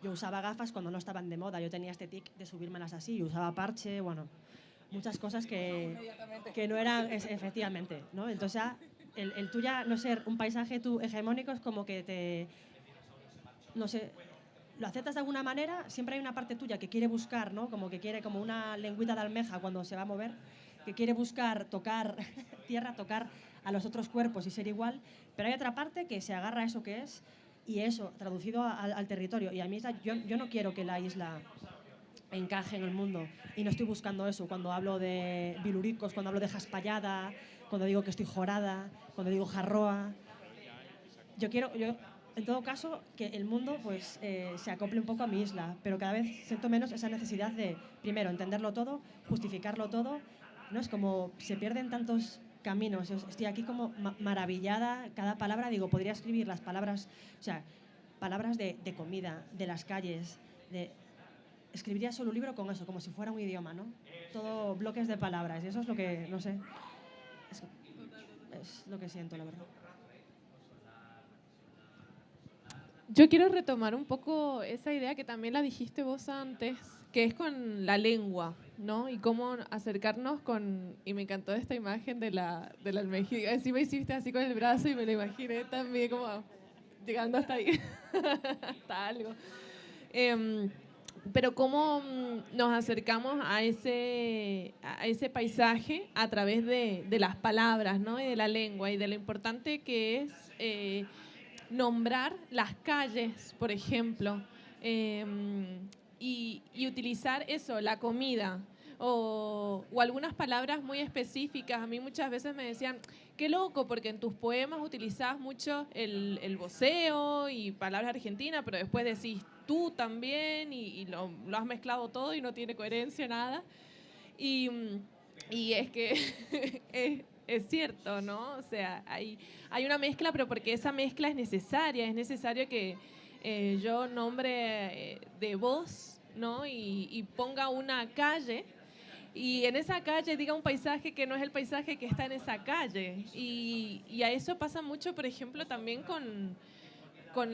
Yo usaba gafas cuando no estaban de moda, yo tenía este tic de subírmelas así, yo usaba parche, bueno, muchas cosas que no eran, efectivamente, ¿no? Entonces ya, el tú ya no ser un paisaje tú hegemónico es como que te, no sé, lo aceptas de alguna manera, siempre hay una parte tuya que quiere buscar, ¿no? Como que quiere, como una lengüita de almeja cuando se va a mover, que quiere buscar, tocar tierra, tocar a los otros cuerpos y ser igual, pero hay otra parte que se agarra a eso que es y eso, traducido al territorio. Y a mí yo no quiero que la isla encaje en el mundo y no estoy buscando eso cuando hablo de biluricos, cuando hablo de jaspallada, cuando digo que estoy jorada, cuando digo jarroa. Yo en todo caso, que el mundo pues, se acople un poco a mi isla, pero cada vez siento menos esa necesidad de, primero, entenderlo todo, justificarlo todo, ¿no? Es como se pierden tantos caminos. Estoy aquí como maravillada, cada palabra, digo, podría escribir las palabras, o sea, palabras de comida, de las calles, escribiría solo un libro con eso, como si fuera un idioma, ¿no? Todo bloques de palabras, y eso es lo que, no sé, es lo que siento, la verdad. Yo quiero retomar un poco esa idea que también la dijiste vos antes, que es con la lengua, ¿no? Y cómo acercarnos con... Y me encantó esta imagen de la almeja. Encima hiciste así con el brazo y me lo imaginé también como llegando hasta ahí, hasta algo. Pero cómo nos acercamos a ese paisaje a través de las palabras, ¿no? Y de la lengua y de lo importante que es... nombrar las calles, por ejemplo, y utilizar eso, la comida, o algunas palabras muy específicas. A mí muchas veces me decían, qué loco, porque en tus poemas utilizás mucho el voceo y palabras argentinas, pero después decís tú también y lo has mezclado todo y no tiene coherencia, nada. Y es que es cierto, ¿no? O sea, hay una mezcla, pero porque esa mezcla es necesario que yo nombre de voz, ¿no? Y ponga una calle, y en esa calle diga un paisaje que no es el paisaje que está en esa calle. Y a eso pasa mucho, por ejemplo, también con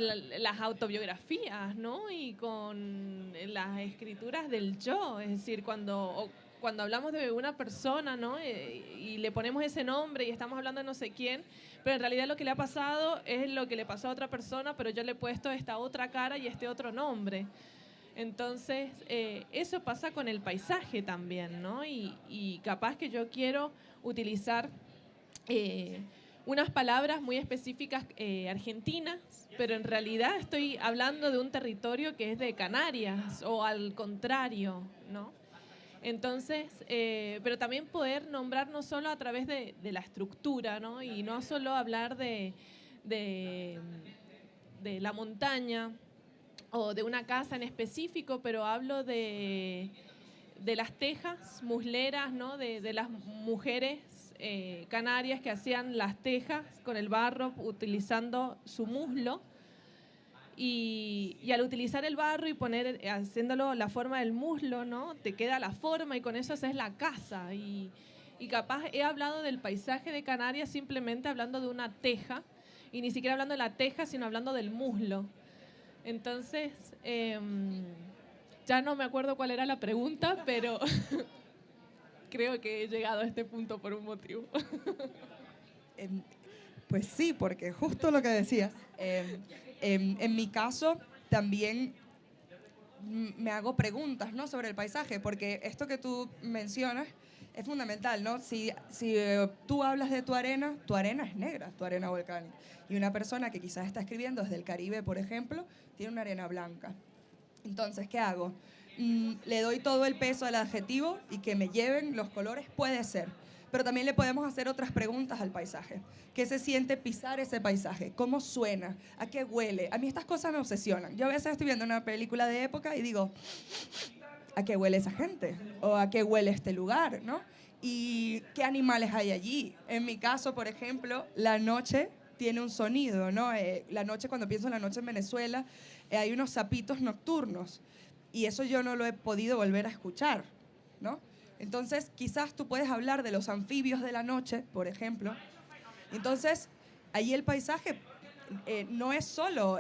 las autobiografías, ¿no? Y con las escrituras del yo, es decir, cuando hablamos de una persona, ¿no? Y le ponemos ese nombre y estamos hablando de no sé quién, pero en realidad lo que le ha pasado es lo que le pasó a otra persona, pero yo le he puesto esta otra cara y este otro nombre. Entonces, eso pasa con el paisaje también, ¿no? Y capaz que yo quiero utilizar unas palabras muy específicas argentinas, pero en realidad estoy hablando de un territorio que es de Canarias, o al contrario, ¿no? Entonces, pero también poder nombrar no solo a través de la estructura, ¿no? Y no solo hablar de la montaña o de una casa en específico, pero hablo de las tejas musleras, ¿no? De las mujeres canarias que hacían las tejas con el barro utilizando su muslo. Y al utilizar el barro y haciéndolo la forma del muslo, ¿no? Te queda la forma y con eso haces la casa. Y capaz he hablado del paisaje de Canarias simplemente hablando de una teja, y ni siquiera hablando de la teja, sino hablando del muslo. Entonces, ya no me acuerdo cuál era la pregunta, pero creo que he llegado a este punto por un motivo. Pues sí, porque justo lo que decías. En mi caso, también me hago preguntas, ¿no? Sobre el paisaje, porque esto que tú mencionas es fundamental, ¿no? Si tú hablas de tu arena es negra, tu arena volcánica. Y una persona que quizás está escribiendo desde el Caribe, por ejemplo, tiene una arena blanca. Entonces, ¿qué hago? ¿Le doy todo el peso al adjetivo y que me lleven los colores? Puede ser. pero también le podemos hacer otras preguntas al paisaje. ¿Qué se siente pisar ese paisaje? ¿Cómo suena? ¿A qué huele? A mí estas cosas me obsesionan. Yo a veces estoy viendo una película de época y digo, ¿a qué huele esa gente? ¿O a qué huele este lugar? ¿No? ¿Y qué animales hay allí? En mi caso, por ejemplo, la noche tiene un sonido, ¿no? La noche, cuando pienso en la noche en Venezuela, hay unos sapitos nocturnos y eso yo no lo he podido volver a escuchar, ¿no? Entonces, quizás tú puedes hablar de los anfibios de la noche, por ejemplo. Entonces, allí el paisaje no es solo,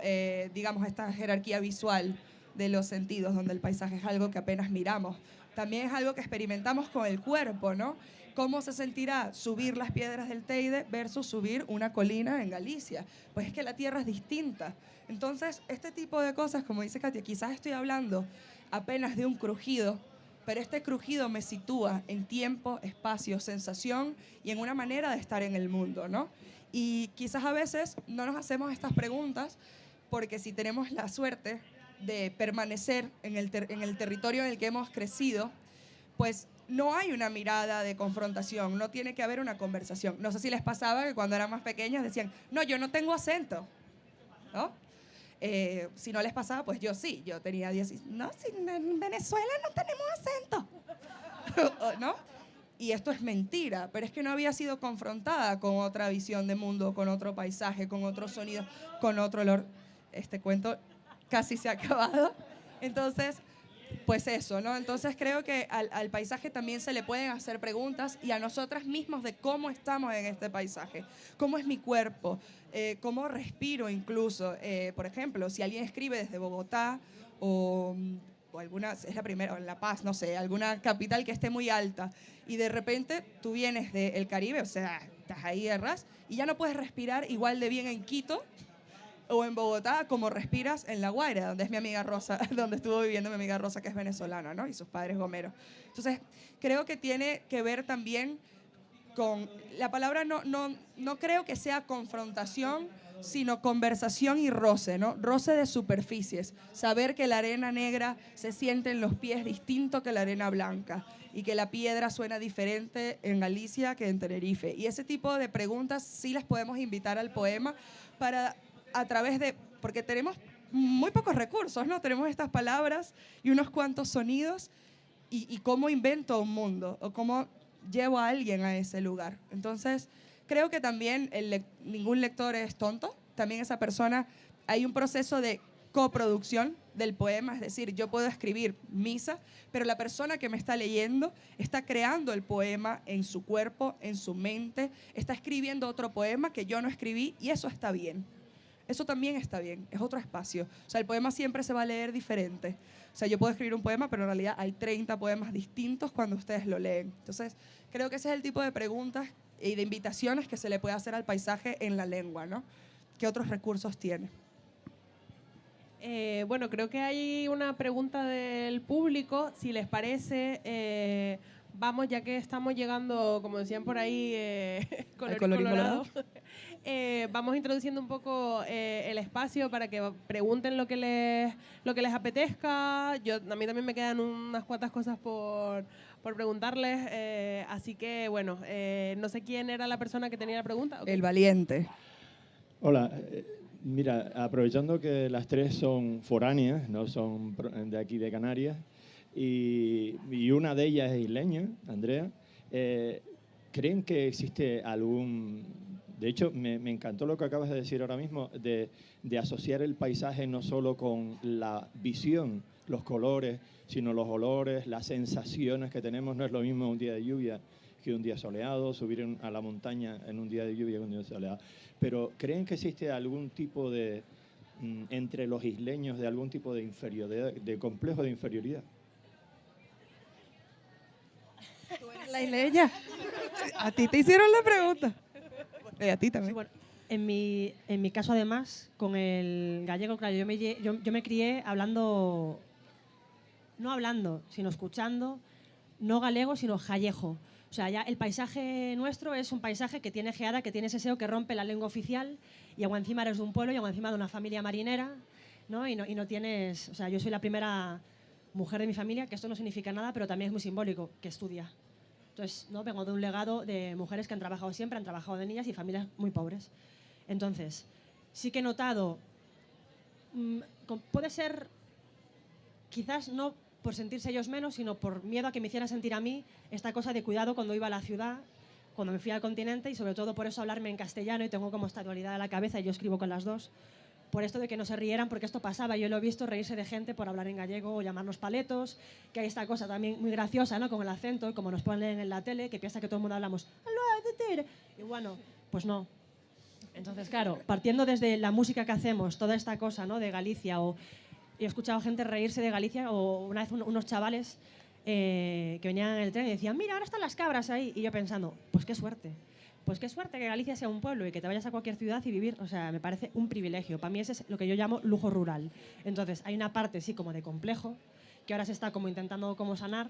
digamos, esta jerarquía visual de los sentidos, donde el paisaje es algo que apenas miramos. También es algo que experimentamos con el cuerpo, ¿no? ¿Cómo se sentirá subir las piedras del Teide versus subir una colina en Galicia? Pues es que la tierra es distinta. Entonces, este tipo de cosas, como dice Katia, quizás estoy hablando apenas de un crujido, pero este crujido me sitúa en tiempo, espacio, sensación y en una manera de estar en el mundo, ¿no? Y quizás a veces no nos hacemos estas preguntas porque si tenemos la suerte de permanecer en el territorio en el que hemos crecido, pues no hay una mirada de confrontación, no tiene que haber una conversación. No sé si les pasaba que cuando eran más pequeñas decían, no, yo no tengo acento, ¿no? Si no les pasaba, pues yo sí, yo tenía 10, no, si en Venezuela no tenemos acento, ¿no? Y esto es mentira, pero es que no había sido confrontada con otra visión de mundo, con otro paisaje, con otro sonido, con otro olor. Este cuento casi se ha acabado. Entonces, pues eso, ¿no? Entonces creo que al paisaje también se le pueden hacer preguntas y a nosotras mismos de cómo estamos en este paisaje, cómo es mi cuerpo, cómo respiro incluso. Por ejemplo, si alguien escribe desde Bogotá o alguna, es la primera, o en La Paz, no sé, alguna capital que esté muy alta y de repente tú vienes del Caribe, o sea, estás ahí de ras y ya no puedes respirar igual de bien en Quito o en Bogotá como respiras en La Guaira, donde es mi amiga Rosa, donde estuvo viviendo mi amiga Rosa, que es venezolana, ¿no? Y sus padres gomeros. Entonces, creo que tiene que ver también con, la palabra no creo que sea confrontación, sino conversación y roce, ¿no? Roce de superficies. Saber que la arena negra se siente en los pies distinto que la arena blanca y que la piedra suena diferente en Galicia que en Tenerife. Y ese tipo de preguntas sí las podemos invitar al poema para, a través de, porque tenemos muy pocos recursos, ¿no? Tenemos estas palabras y unos cuantos sonidos y cómo invento un mundo o cómo llevo a alguien a ese lugar. Entonces, creo que también ningún lector es tonto. También esa persona, hay un proceso de coproducción del poema, es decir, yo puedo escribir misa, pero la persona que me está leyendo está creando el poema en su cuerpo, en su mente, está escribiendo otro poema que yo no escribí y eso está bien. Eso también está bien, es otro espacio. O sea, el poema siempre se va a leer diferente. O sea, yo puedo escribir un poema, pero en realidad hay 30 poemas distintos cuando ustedes lo leen. Entonces, creo que ese es el tipo de preguntas y de invitaciones que se le puede hacer al paisaje en la lengua, ¿no? ¿Qué otros recursos tiene? Bueno, creo que hay una pregunta del público. Si les parece, vamos, ya que estamos llegando, como decían por ahí, colorín colorado. Vamos introduciendo un poco el espacio para que pregunten lo que les apetezca. A mí también me quedan unas cuantas cosas por preguntarles, así que bueno, no sé quién era la persona que tenía la pregunta. Okay. El valiente. Hola, mira, aprovechando que las tres son foráneas, no son de aquí de Canarias, y una de ellas es isleña, Andrea, ¿creen que existe algún... De hecho, me encantó lo que acabas de decir ahora mismo, de asociar el paisaje no solo con la visión, los colores, sino los olores, las sensaciones que tenemos. No es lo mismo un día de lluvia que un día soleado, subir a la montaña en un día de lluvia que un día soleado. Pero ¿creen que existe algún tipo de, entre los isleños, de algún tipo de inferioridad, de complejo de inferioridad? ¿Tú eres la isleña? A ti te hicieron la pregunta. A ti también. Sí, bueno, en mi caso, además, con el gallego, claro, yo me crié hablando, no hablando, sino escuchando, no galego, sino jallejo. O sea, ya el paisaje nuestro es un paisaje que tiene geada, que tiene ese seseo que rompe la lengua oficial, y aún encima eres de un pueblo y aún encima de una familia marinera, ¿no? Y no tienes... O sea, yo soy la primera mujer de mi familia, que esto no significa nada, pero también es muy simbólico, que estudia. Entonces, ¿no? Vengo de un legado de mujeres que han trabajado siempre, han trabajado de niñas y familias muy pobres. Entonces, sí que he notado, puede ser quizás no por sentirse ellos menos, sino por miedo a que me hicieran sentir a mí esta cosa de cuidado cuando iba a la ciudad, cuando me fui al continente, y sobre todo por eso hablarme en castellano, y tengo como esta dualidad en la cabeza y yo escribo con las dos, por esto de que no se rieran, porque esto pasaba, yo lo he visto reírse de gente por hablar en gallego o llamarnos paletos, que hay esta cosa también muy graciosa, ¿no? Con el acento, como nos ponen en la tele, que piensa que todo el mundo hablamos y bueno, pues no. Entonces, claro, partiendo desde la música que hacemos, toda esta cosa, ¿no? De Galicia, o he escuchado gente reírse de Galicia, o una vez unos chavales que venían en el tren y decían, mira, ahora están las cabras ahí, y yo pensando, pues qué suerte que Galicia sea un pueblo y que te vayas a cualquier ciudad y vivir, o sea, me parece un privilegio. Para mí ese es lo que yo llamo lujo rural. Entonces, hay una parte, sí, como de complejo, que ahora se está como intentando como sanar.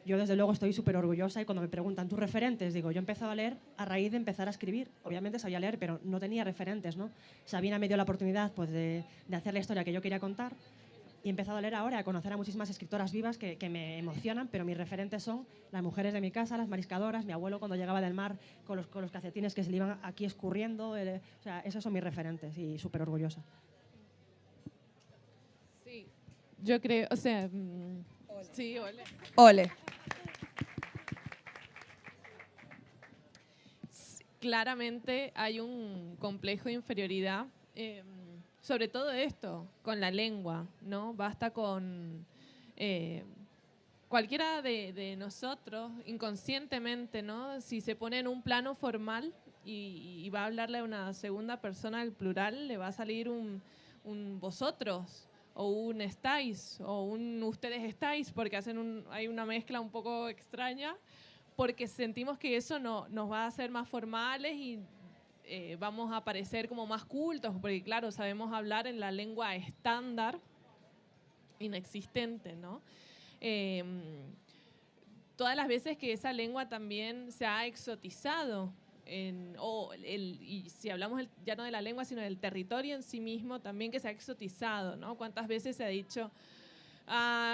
Yo, desde luego, estoy súper orgullosa, y cuando me preguntan tus referentes, digo, yo he empezado a leer a raíz de empezar a escribir. Obviamente sabía leer, pero no tenía referentes, ¿no? Sabina me dio la oportunidad, pues, de hacer la historia que yo quería contar, y he empezado a leer ahora, a conocer a muchísimas escritoras vivas que me emocionan, pero mis referentes son las mujeres de mi casa, las mariscadoras, mi abuelo cuando llegaba del mar con los calcetines que se le iban aquí escurriendo, o sea, esos son mis referentes, y súper orgullosa. Sí, yo creo, o sea, sí, ole. Ole. Claramente hay un complejo de inferioridad, sobre todo esto, con la lengua, ¿no? Basta con cualquiera de nosotros, inconscientemente, ¿no? Si se pone en un plano formal y va a hablarle a una segunda persona del plural, le va a salir un vosotros, o un estáis, o un ustedes estáis, porque hay una mezcla un poco extraña, porque sentimos que eso nos va a hacer más formales y vamos a parecer como más cultos, porque claro, sabemos hablar en la lengua estándar inexistente, ¿no? Todas las veces que esa lengua también se ha exotizado, y si hablamos ya no de la lengua, sino del territorio en sí mismo, también que se ha exotizado, ¿no? ¿Cuántas veces se ha dicho,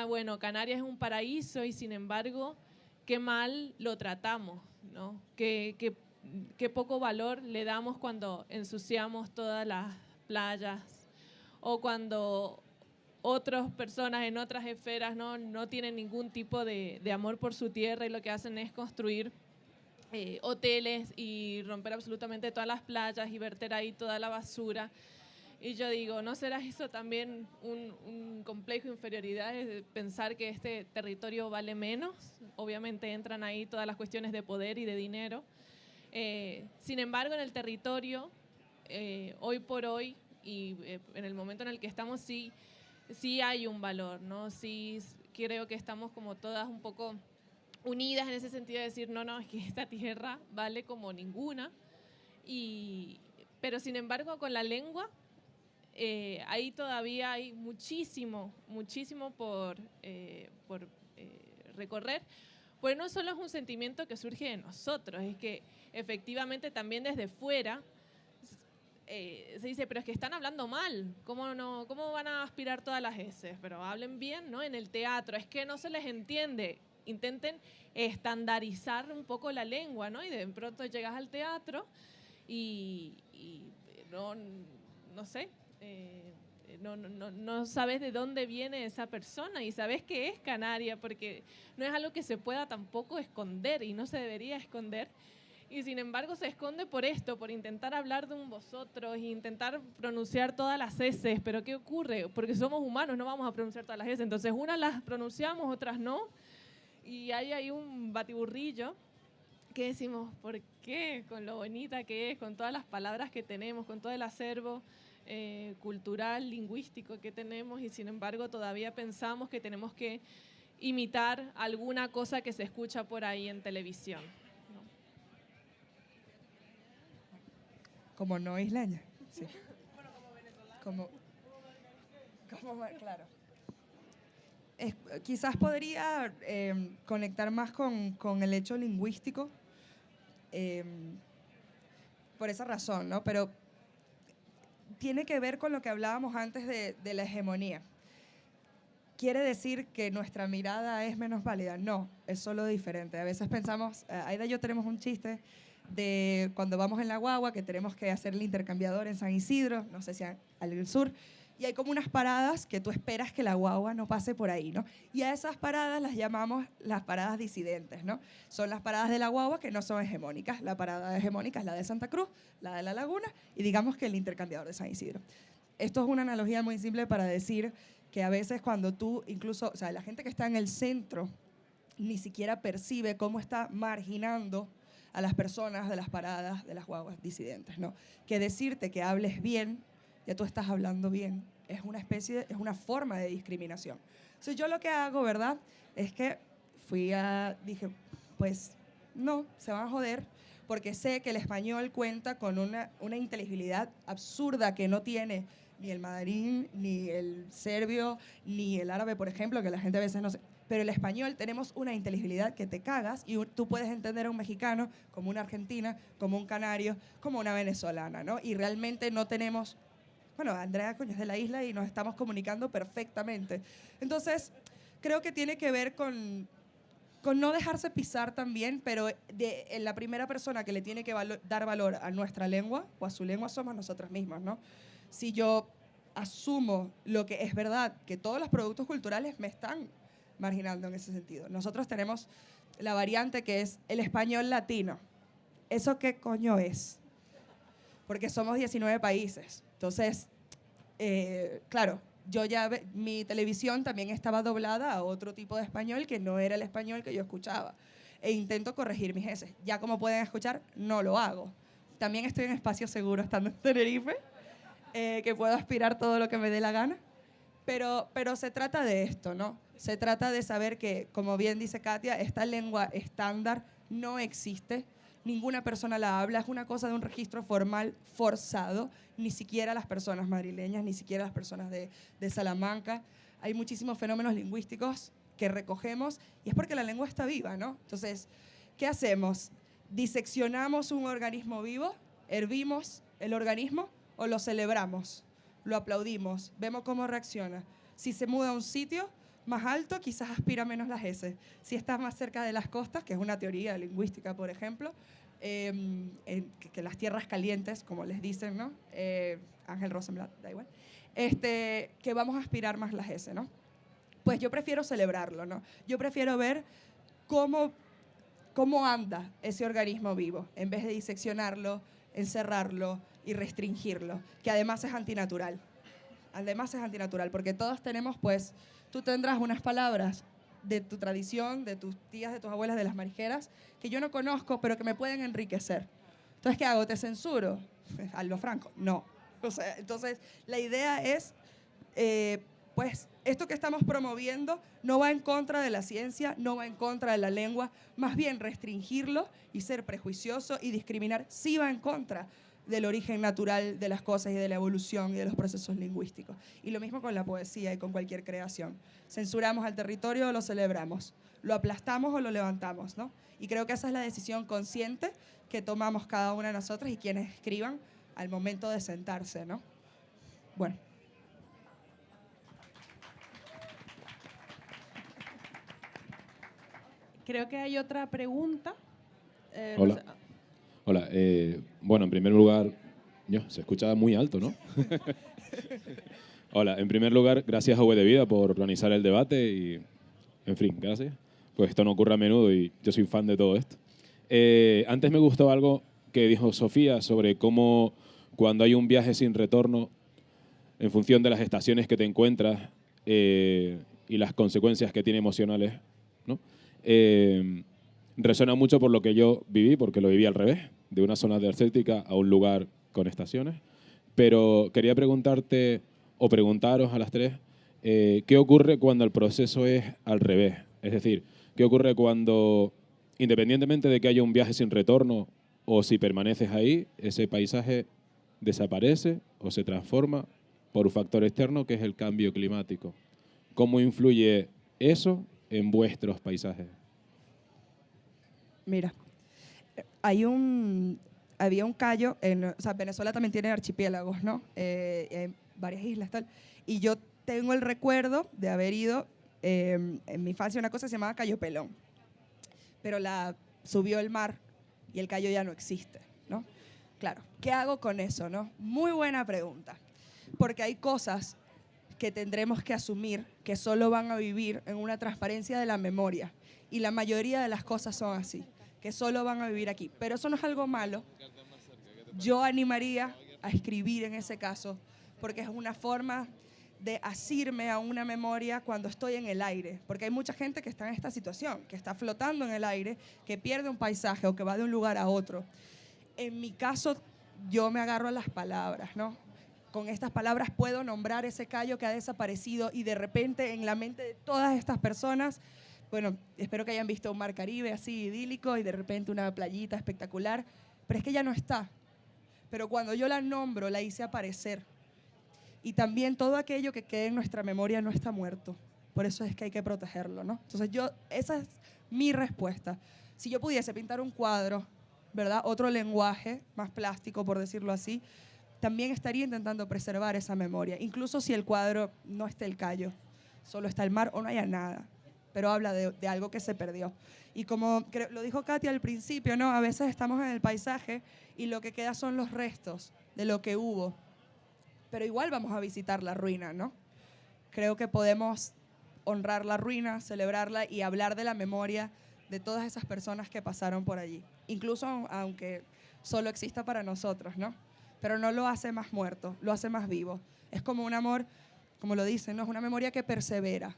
bueno, Canarias es un paraíso, y sin embargo, qué mal lo tratamos, ¿no? Qué poco valor le damos cuando ensuciamos todas las playas, o cuando otras personas en otras esferas no tienen ningún tipo de amor por su tierra, y lo que hacen es construir hoteles y romper absolutamente todas las playas y verter ahí toda la basura. Y yo digo, ¿no será eso también un complejo de inferioridad, de pensar que este territorio vale menos? Obviamente entran ahí todas las cuestiones de poder y de dinero. Sin embargo, en el territorio, hoy por hoy, y en el momento en el que estamos, sí hay un valor, ¿no? Sí creo que estamos como todas un poco unidas en ese sentido de decir, no, es que esta tierra vale como ninguna. Pero sin embargo, con la lengua, ahí todavía hay muchísimo por recorrer. Pues no solo es un sentimiento que surge de nosotros, es que efectivamente también desde fuera se dice, pero es que están hablando mal, ¿cómo van a aspirar todas las S? Pero hablen bien, ¿no? En el teatro, es que no se les entiende. Intenten estandarizar un poco la lengua, ¿no? Y de pronto llegas al teatro y no sé, no sabes de dónde viene esa persona, y sabes que es canaria, porque no es algo que se pueda tampoco esconder, y no se debería esconder. Y sin embargo se esconde por esto, por intentar hablar de un vosotros, e intentar pronunciar todas las S. Pero ¿qué ocurre? Porque somos humanos, no vamos a pronunciar todas las S. Entonces unas las pronunciamos, otras no. Y hay ahí un batiburrillo que decimos, ¿por qué? Con lo bonita que es, con todas las palabras que tenemos, con todo el acervo cultural, lingüístico que tenemos, y sin embargo todavía pensamos que tenemos que imitar alguna cosa que se escucha por ahí en televisión. Como no isleña, sí. Bueno, como venezolana. Claro. Quizás podría conectar más con el hecho lingüístico por esa razón, ¿no? Pero tiene que ver con lo que hablábamos antes de la hegemonía. ¿quiere decir que nuestra mirada es menos válida? No, es solo diferente. A veces pensamos, Aida y yo tenemos un chiste de cuando vamos en la guagua que tenemos que hacer el intercambiador en San Isidro, no sé si al sur, y hay como unas paradas que tú esperas que la guagua no pase por ahí, ¿no? Y a esas paradas las llamamos las paradas disidentes, ¿no? Son las paradas de la guagua que no son hegemónicas. La parada hegemónica es la de Santa Cruz, la de La Laguna y digamos que el intercambiador de San Isidro. Esto es una analogía muy simple para decir que a veces cuando tú incluso, o sea, la gente que está en el centro ni siquiera percibe cómo está marginando a las personas de las paradas de las guaguas disidentes, ¿no? Que decirte que hables bien, ya tú estás hablando bien, es una especie, es una forma de discriminación. Entonces yo lo que hago, ¿verdad? Es que dije, pues no, se van a joder, porque sé que el español cuenta con una inteligibilidad absurda que no tiene ni el mandarín, ni el serbio, ni el árabe, por ejemplo, que la gente a veces no sé. Pero el español tenemos una inteligibilidad que te cagas y tú puedes entender a un mexicano como una argentina, como un canario, como una venezolana, ¿no? Y realmente no tenemos... Bueno, Andrea, coño, es de la isla y nos estamos comunicando perfectamente. Entonces, creo que tiene que ver con no dejarse pisar también, pero la primera persona que le tiene que dar valor a nuestra lengua o a su lengua somos nosotras mismas, ¿no? Si yo asumo lo que es verdad, que todos los productos culturales me están marginando en ese sentido. Nosotros tenemos la variante que es el español latino. ¿Eso qué coño es? Porque somos 19 países. Entonces, claro, mi televisión también estaba doblada a otro tipo de español que no era el español que yo escuchaba. E intento corregir mis eses. Ya como pueden escuchar, no lo hago. También estoy en espacio seguro estando en Tenerife, que puedo aspirar todo lo que me dé la gana. Pero se trata de esto, ¿no? Se trata de saber que, como bien dice Katia, esta lengua estándar no existe. Ninguna persona la habla, es una cosa de un registro formal forzado, ni siquiera las personas madrileñas, ni siquiera las personas de Salamanca. Hay muchísimos fenómenos lingüísticos que recogemos y es porque la lengua está viva, ¿no? Entonces, ¿qué hacemos? ¿Diseccionamos un organismo vivo? ¿Hervimos el organismo o lo celebramos? Lo aplaudimos, vemos cómo reacciona. Si se muda a un sitio más alto, quizás aspira menos las S. Si está más cerca de las costas, que es una teoría lingüística, por ejemplo, que las tierras calientes, como les dicen, ¿no? Ángel Rosenblatt, da igual, que vamos a aspirar más las S, ¿no? Pues yo prefiero celebrarlo, ¿no? Yo prefiero ver cómo anda ese organismo vivo, en vez de diseccionarlo, encerrarlo y restringirlo, que además es antinatural. Además es antinatural, porque todos tenemos, pues, tú tendrás unas palabras de tu tradición, de tus tías, de tus abuelas, de las marijeras, que yo no conozco, pero que me pueden enriquecer. Entonces, ¿qué hago? ¿Te censuro? A lo Franco, no. O sea, entonces, la idea es, pues, esto que estamos promoviendo no va en contra de la ciencia, no va en contra de la lengua, más bien restringirlo y ser prejuicioso y discriminar sí va en contra del origen natural de las cosas y de la evolución y de los procesos lingüísticos. Y lo mismo con la poesía y con cualquier creación. Censuramos al territorio o lo celebramos, lo aplastamos o lo levantamos, ¿no? Y creo que esa es la decisión consciente que tomamos cada una de nosotras y quienes escriban al momento de sentarse, ¿no? Bueno. Creo que hay otra pregunta. Hola. No sé. Hola, bueno, en primer lugar, se escucha muy alto, ¿no? Hola, en primer lugar, gracias a V de Vida por organizar el debate y, en fin, gracias. Pues esto no ocurre a menudo y yo soy fan de todo esto. Antes me gustó algo que dijo Sofía sobre cómo cuando hay un viaje sin retorno, en función de las estaciones que te encuentras y las consecuencias que tiene emocionales, ¿no? Resuena mucho por lo que yo viví, porque lo viví al revés, de una zona desértica a un lugar con estaciones. Pero quería preguntarte, o preguntaros a las tres, ¿qué ocurre cuando el proceso es al revés? Es decir, ¿qué ocurre cuando, independientemente de que haya un viaje sin retorno o si permaneces ahí, ese paisaje desaparece o se transforma por un factor externo que es el cambio climático? ¿Cómo influye eso en vuestros paisajes? Mira, había un callo, o sea, Venezuela también tiene archipiélagos, ¿no? Hay varias islas, tal. Y yo tengo el recuerdo de haber ido en mi infancia a una cosa que se llamaba Cayo Pelón, pero la subió el mar y el callo ya no existe, ¿no? Claro, ¿qué hago con eso, no? Muy buena pregunta, porque hay cosas que tendremos que asumir que solo van a vivir en una transparencia de la memoria, y la mayoría de las cosas son así, que solo van a vivir aquí, pero eso no es algo malo. Yo animaría a escribir en ese caso, porque es una forma de asirme a una memoria cuando estoy en el aire, porque hay mucha gente que está en esta situación, que está flotando en el aire, que pierde un paisaje o que va de un lugar a otro. En mi caso, yo me agarro a las palabras, ¿no? Con estas palabras puedo nombrar ese callo que ha desaparecido y de repente en la mente de todas estas personas, bueno, espero que hayan visto un mar Caribe así idílico y de repente una playita espectacular, pero es que ya no está. Pero cuando yo la nombro, la hice aparecer. Y también todo aquello que quede en nuestra memoria no está muerto. Por eso es que hay que protegerlo, ¿no? Entonces esa es mi respuesta. Si yo pudiese pintar un cuadro, ¿verdad? Otro lenguaje, más plástico, por decirlo así, también estaría intentando preservar esa memoria. Incluso si el cuadro no está el callo, solo está el mar o no haya nada, pero habla de algo que se perdió. Y como lo dijo Katia al principio, ¿no? A veces estamos en el paisaje y lo que queda son los restos de lo que hubo. Pero igual vamos a visitar la ruina, ¿no? Creo que podemos honrar la ruina, celebrarla y hablar de la memoria de todas esas personas que pasaron por allí. Incluso aunque solo exista para nosotros, ¿no? Pero no lo hace más muerto, lo hace más vivo. Es como un amor, como lo dicen, ¿no? Es una memoria que persevera.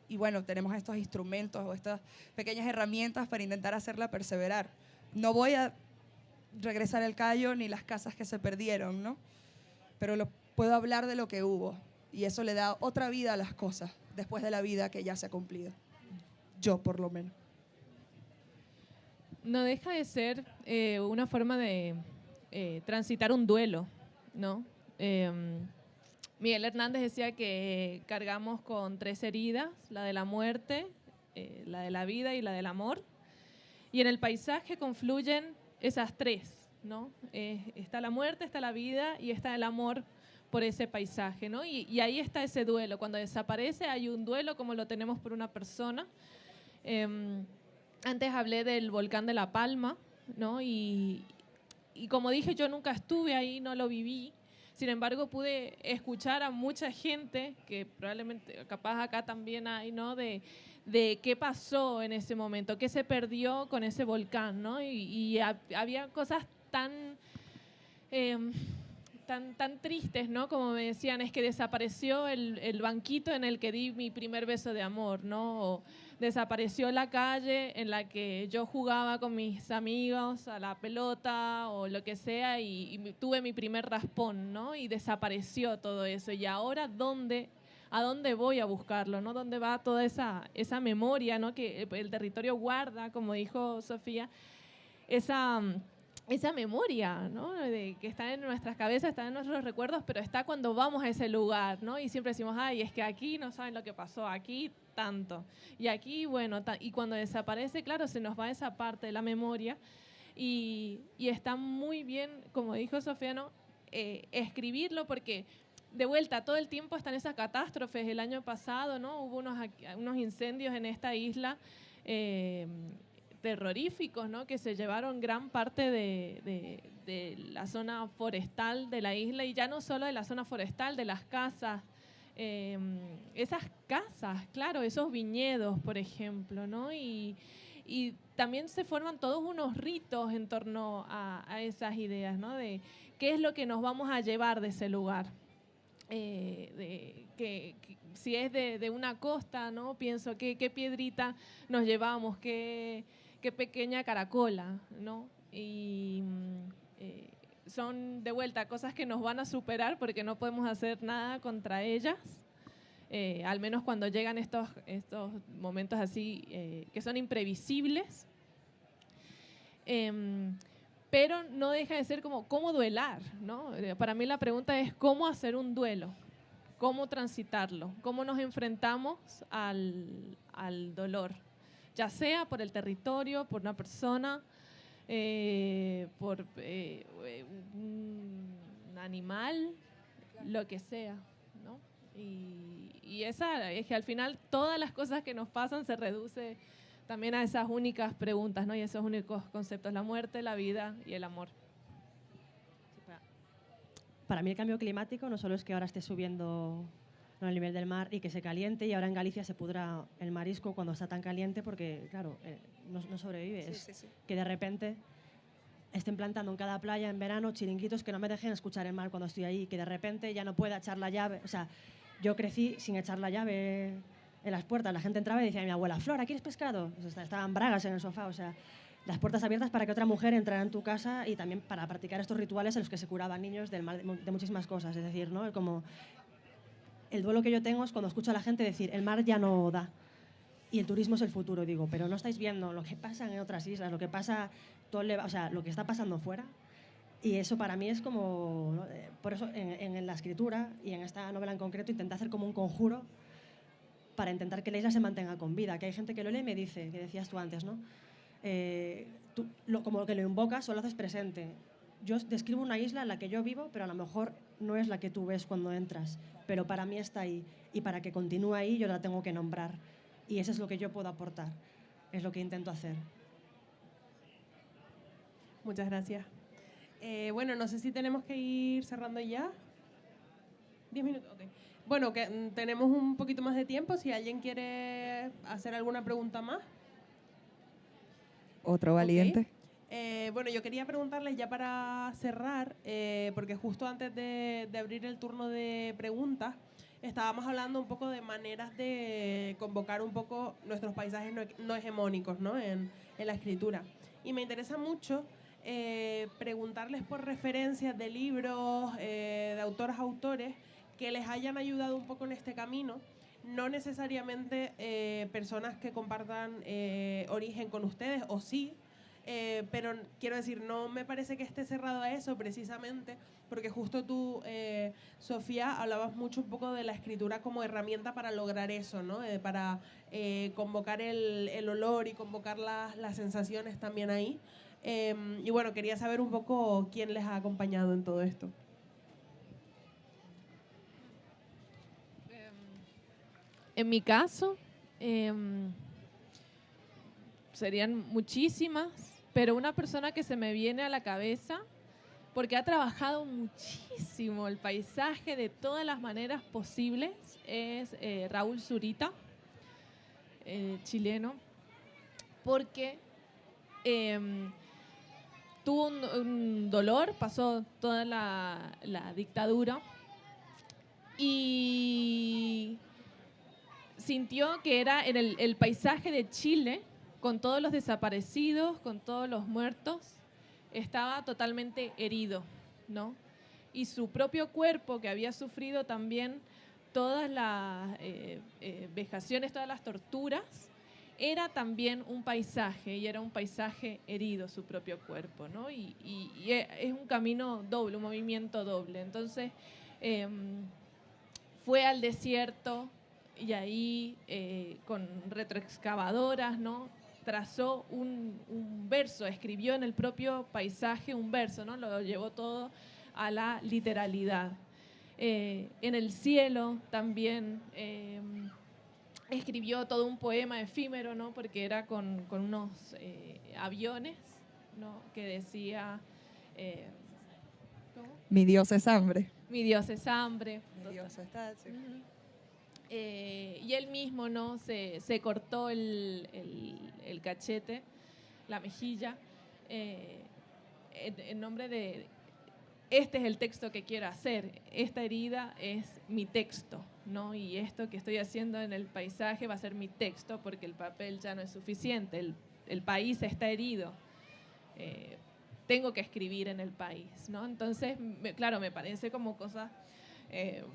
Y bueno, tenemos estos instrumentos o estas pequeñas herramientas para intentar hacerla perseverar. No voy a regresar el callo ni las casas que se perdieron, ¿no? Pero puedo hablar de lo que hubo y eso le da otra vida a las cosas después de la vida que ya se ha cumplido. Yo, por lo menos. No deja de ser una forma de transitar un duelo, ¿no? Miguel Hernández decía que cargamos con 3 heridas, la de la muerte, la de la vida y la del amor. Y en el paisaje confluyen esas 3, ¿no? Está la muerte, está la vida y está el amor por ese paisaje, ¿no? Y ahí está ese duelo. Cuando desaparece hay un duelo como lo tenemos por una persona. Antes hablé del volcán de La Palma, ¿no? Y como dije, yo nunca estuve ahí, no lo viví. Sin embargo, pude escuchar a mucha gente, que probablemente, capaz acá también hay, ¿no? De qué pasó en ese momento, qué se perdió con ese volcán, ¿no? Y había cosas tan tristes, ¿no? Como me decían, es que desapareció el banquito en el que di mi primer beso de amor, ¿no? O desapareció la calle en la que yo jugaba con mis amigos a la pelota o lo que sea y tuve mi primer raspón, ¿no? Y desapareció todo eso. Y ahora, ¿a dónde voy a buscarlo, ¿no? ¿Dónde va toda esa memoria, ¿no? Que el territorio guarda, como dijo Sofía, esa memoria, ¿no? Que está en nuestras cabezas, está en nuestros recuerdos, pero está cuando vamos a ese lugar, ¿no? Y siempre decimos, ay, es que aquí no saben lo que pasó, aquí tanto. Y aquí, bueno, y cuando desaparece, claro, se nos va esa parte de la memoria. Y está muy bien, como dijo Sofía, ¿no? Escribirlo porque de vuelta todo el tiempo están esas catástrofes. El año pasado, ¿no? Hubo unos incendios en esta isla terroríficos, ¿no? Que se llevaron gran parte de la zona forestal de la isla y ya no solo de la zona forestal, de las casas. Esas casas, claro, esos viñedos, por ejemplo, ¿no? Y también se forman todos unos ritos en torno a esas ideas, ¿no? De qué es lo que nos vamos a llevar de ese lugar. Si es de una costa, ¿no? Pienso qué piedrita nos llevamos, qué pequeña caracola, ¿no? Y son de vuelta cosas que nos van a superar porque no podemos hacer nada contra ellas, al menos cuando llegan estos momentos así que son imprevisibles. Pero no deja de ser como cómo duelar, ¿no? Para mí la pregunta es cómo hacer un duelo, cómo transitarlo, cómo nos enfrentamos al dolor, ya sea por el territorio, por una persona, por un animal, lo que sea, ¿no? Y esa es que al final todas las cosas que nos pasan se reduce también a esas únicas preguntas, ¿no? Y esos únicos conceptos, la muerte, la vida y el amor. Para mí el cambio climático no solo es que ahora esté subiendo, ¿no?, el nivel del mar y que se caliente, y ahora en Galicia se pudra el marisco cuando está tan caliente porque, claro, no sobrevive. Es que de repente estén plantando en cada playa en verano chiringuitos que no me dejen escuchar el mar cuando estoy ahí, que de repente ya no pueda echar la llave. O sea, yo crecí sin echar la llave en las puertas. La gente entraba y decía a mi abuela, Flora, ¿quieres pescado? O sea, estaban bragas en el sofá, o sea, las puertas abiertas para que otra mujer entrara en tu casa y también para practicar estos rituales en los que se curaban niños del mal, de muchísimas cosas. Es decir, ¿no?, como el duelo que yo tengo es cuando escucho a la gente decir, el mar ya no da y el turismo es el futuro. Digo, pero no estáis viendo lo que pasa en otras islas, lo que pasa, o sea, lo que está pasando fuera. Y eso para mí es como, ¿no? Por eso en la escritura y en esta novela en concreto intenté hacer como un conjuro para intentar que la isla se mantenga con vida. Que hay gente que lo lee y me dice, que decías tú antes, ¿no? Como que lo invocas o lo haces presente. Yo describo una isla en la que yo vivo, pero a lo mejor no es la que tú ves cuando entras, pero para mí está ahí, y para que continúe ahí yo la tengo que nombrar, y eso es lo que yo puedo aportar, es lo que intento hacer. Muchas gracias. Bueno, no sé si tenemos que ir cerrando ya. 10 minutos, ok. Bueno, que tenemos un poquito más de tiempo, si alguien quiere hacer alguna pregunta más. Otro valiente. Okay. Bueno, yo quería preguntarles ya para cerrar, porque justo antes de abrir el turno de preguntas, estábamos hablando un poco de maneras de convocar un poco nuestros paisajes no hegemónicos, ¿no?, en la escritura. Y me interesa mucho preguntarles por referencias de libros, de autoras, autores, que les hayan ayudado un poco en este camino. No necesariamente personas que compartan origen con ustedes, o sí, pero quiero decir, no me parece que esté cerrado a eso precisamente, porque justo tú, Sofía, hablabas mucho un poco de la escritura como herramienta para lograr eso, ¿no? Para convocar el olor y convocar las sensaciones también ahí. Y bueno, quería saber un poco quién les ha acompañado en todo esto. En mi caso, serían muchísimas, pero una persona que se me viene a la cabeza, porque ha trabajado muchísimo el paisaje de todas las maneras posibles, es Raúl Zurita, chileno, porque tuvo un dolor, pasó toda la dictadura y sintió que era en el paisaje de Chile, con todos los desaparecidos, con todos los muertos, estaba totalmente herido, ¿no? Y su propio cuerpo, que había sufrido también todas las vejaciones, todas las torturas, era también un paisaje, y era un paisaje herido su propio cuerpo, ¿no? Y es un camino doble, un movimiento doble. Entonces, fue al desierto, y ahí con retroexcavadoras, ¿no?, trazó un verso, escribió en el propio paisaje un verso, ¿no?, lo llevó todo a la literalidad. En el cielo también escribió todo un poema efímero, ¿no?, porque era con unos aviones, ¿no?, que decía... ¿cómo? Mi Dios es hambre. Mi Dios es hambre. Mi Dios está... Sí. Y él mismo, ¿no?, se cortó el cachete, la mejilla, en nombre de, este es el texto que quiero hacer, esta herida es mi texto, ¿no? Y esto que estoy haciendo en el paisaje va a ser mi texto, porque el papel ya no es suficiente, el país está herido, tengo que escribir en el país, ¿no? Entonces, claro, me parece como cosas...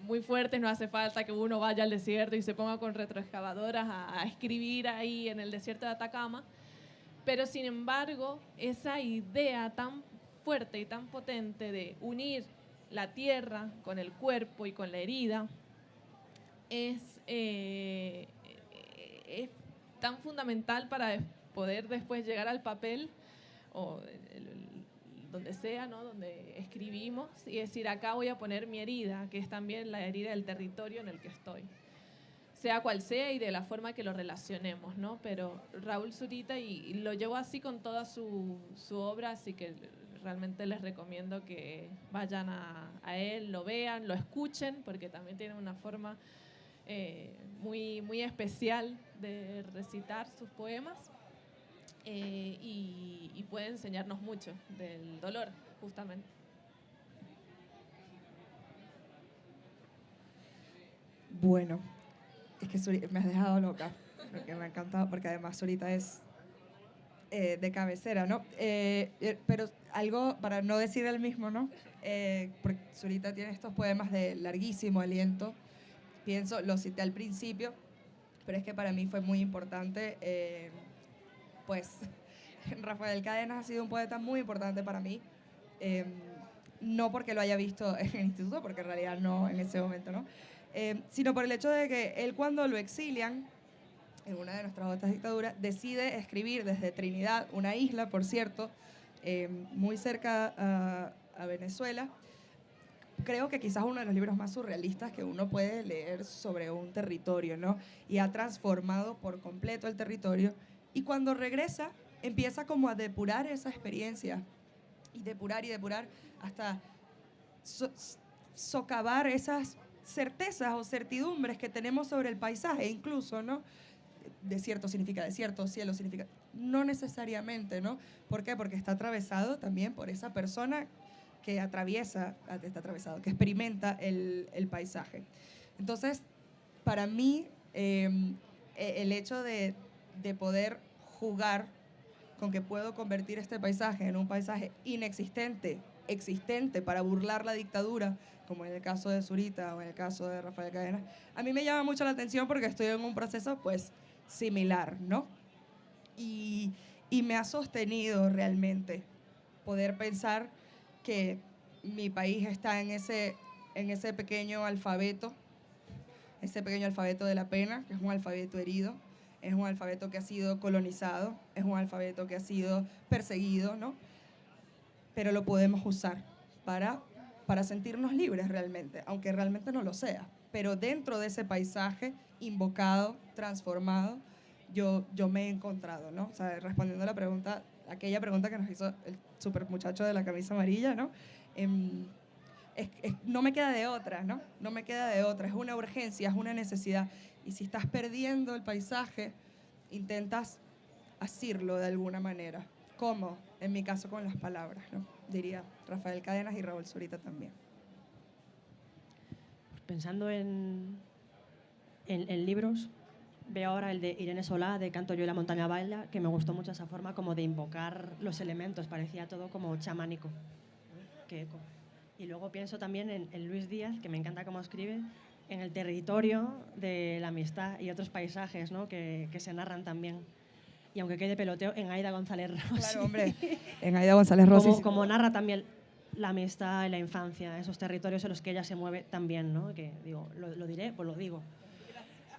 muy fuertes, no hace falta que uno vaya al desierto y se ponga con retroexcavadoras a escribir ahí en el desierto de Atacama, pero sin embargo esa idea tan fuerte y tan potente de unir la tierra con el cuerpo y con la herida es tan fundamental para poder después llegar al papel o donde sea, ¿no? Donde escribimos, y decir, acá voy a poner mi herida, que es también la herida del territorio en el que estoy. Sea cual sea y de la forma que lo relacionemos, ¿no? Pero Raúl Zurita, y lo llevó así con toda su obra, así que realmente les recomiendo que vayan a él, lo vean, lo escuchen, porque también tiene una forma muy, muy especial de recitar sus poemas, y puede enseñarnos mucho del dolor, justamente. Bueno, es que me has dejado loca, porque me ha encantado, porque además Zurita es de cabecera, ¿no? Pero algo, para no decir el mismo, ¿no? Porque Zurita tiene estos poemas de larguísimo aliento, pienso, lo cité al principio, pero es que para mí fue muy importante, pues Rafael Cadenas ha sido un poeta muy importante para mí, no porque lo haya visto en el instituto, porque en realidad no en ese momento, ¿no? Sino por el hecho de que él, cuando lo exilian en una de nuestras otras dictaduras, decide escribir desde Trinidad, una isla, por cierto, muy cerca a Venezuela. Creo que quizás uno de los libros más surrealistas que uno puede leer sobre un territorio, ¿no? Y ha transformado por completo el territorio. Y cuando regresa, empieza como a depurar esa experiencia. Y depurar hasta socavar esas certezas o certidumbres que tenemos sobre el paisaje, incluso, ¿no? Desierto significa desierto, cielo significa... No necesariamente, ¿no? ¿Por qué? Porque está atravesado también por esa persona que que experimenta el paisaje. Entonces, para mí, el hecho de poder jugar con que puedo convertir este paisaje en un paisaje inexistente, existente, para burlar la dictadura, como en el caso de Zurita o en el caso de Rafael Cadenas, a mí me llama mucho la atención porque estoy en un proceso, pues, similar, ¿no? Y me ha sostenido realmente poder pensar que mi país está en ese pequeño alfabeto de la pena, que es un alfabeto herido, es un alfabeto que ha sido colonizado, es un alfabeto que ha sido perseguido, ¿no? Pero lo podemos usar para sentirnos libres realmente, aunque realmente no lo sea. Pero dentro de ese paisaje invocado, transformado, yo me he encontrado, ¿no? O sea, respondiendo a la pregunta, aquella pregunta que nos hizo el super muchacho de la camisa amarilla, ¿no? No me queda de otra, ¿no? No me queda de otra, es una urgencia, es una necesidad. Y si estás perdiendo el paisaje, intentas asirlo de alguna manera. ¿Cómo? En mi caso, con las palabras, ¿no? Diría Rafael Cadenas y Raúl Zurita también. Pensando en libros, veo ahora el de Irene Solá, de Canto yo y la montaña baila, que me gustó mucho esa forma como de invocar los elementos, parecía todo como chamánico. Qué eco. Y luego pienso también en Luis Díaz, que me encanta cómo escribe, en el territorio de la amistad y otros paisajes, ¿no? que se narran también. Y aunque quede peloteo, en Aida González Rossi. Claro, hombre, en Aida González Rossi. Como narra también la amistad y la infancia, esos territorios en los que ella se mueve también, ¿no? Que digo, lo diré, pues lo digo.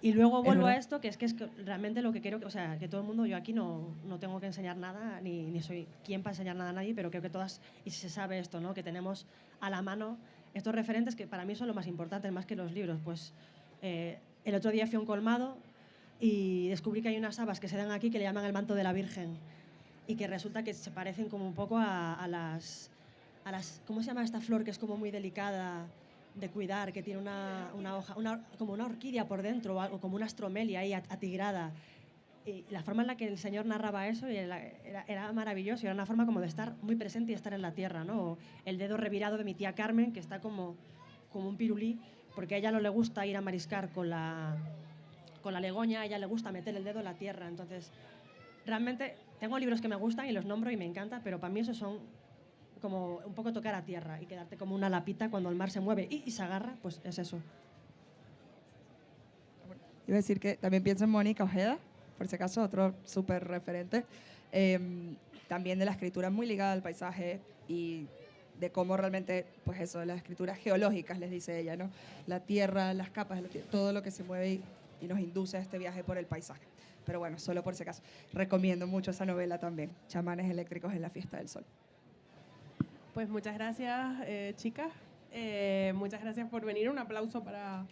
Y luego vuelvo a esto, que es realmente lo que quiero, o sea, que todo el mundo, yo aquí no tengo que enseñar nada, ni soy quien para enseñar nada a nadie, pero creo que todas, y se sabe esto, ¿no? Que tenemos a la mano estos referentes que para mí son lo más importante, más que los libros. Pues el otro día fui a un colmado y descubrí que hay unas habas que se dan aquí que le llaman el manto de la Virgen y que resulta que se parecen como un poco a las ¿cómo se llama esta flor que es como muy delicada de cuidar, que tiene una hoja, como una orquídea por dentro o como una astromelia ahí atigrada? Y la forma en la que el señor narraba eso era maravilloso, era una forma como de estar muy presente y estar en la tierra, ¿no? O el dedo revirado de mi tía Carmen, que está como un pirulí, porque a ella no le gusta ir a mariscar con la legoña, a ella le gusta meter el dedo en la tierra. Entonces, realmente tengo libros que me gustan y los nombro y me encanta, pero para mí esos son como un poco tocar a tierra y quedarte como una lapita cuando el mar se mueve y se agarra, pues es eso. Iba a decir que también pienso en Mónica Ojeda, por si acaso, otro súper referente, también de la escritura muy ligada al paisaje y de cómo realmente, pues eso, las escrituras geológicas, les dice ella, ¿no? La tierra, las capas, todo lo que se mueve y nos induce a este viaje por el paisaje. Pero bueno, solo por si acaso, recomiendo mucho esa novela también, Chamanes Eléctricos en la Fiesta del Sol. Pues muchas gracias, chicas. Muchas gracias por venir. Un aplauso para...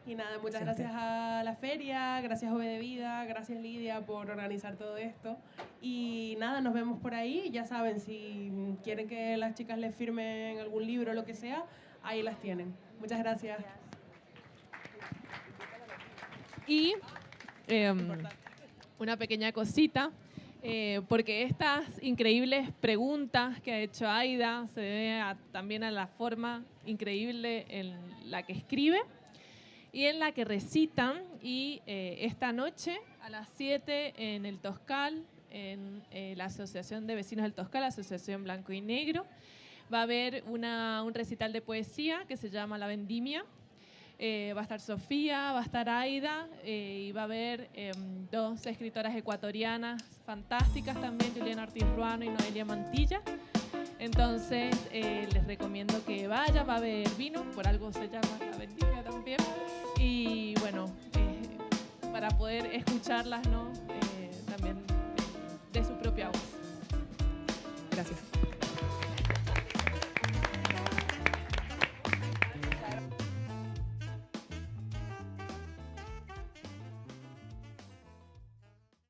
Y nada, muchas gracias a la feria, gracias Ove de Vida, gracias Lidia por organizar todo esto. Y nada, nos vemos por ahí. Ya saben, si quieren que las chicas les firmen algún libro o lo que sea, ahí las tienen. Muchas gracias. Y una pequeña cosita, porque estas increíbles preguntas que ha hecho Aida se debe también a la forma increíble en la que escribe y en la que recitan. Y esta noche a las 7 en el Toscal, en la Asociación de Vecinos del Toscal, Asociación Blanco y Negro, va a haber un recital de poesía que se llama La Vendimia. Va a estar Sofía, va a estar Aida y va a haber dos escritoras ecuatorianas fantásticas también, Juliana Ortiz Ruano y Noelia Mantilla. Entonces les recomiendo que vayan, va a haber vino, por algo se llama La Vendimia también. Y bueno, para poder escucharlas, ¿no? También de su propia voz. Gracias.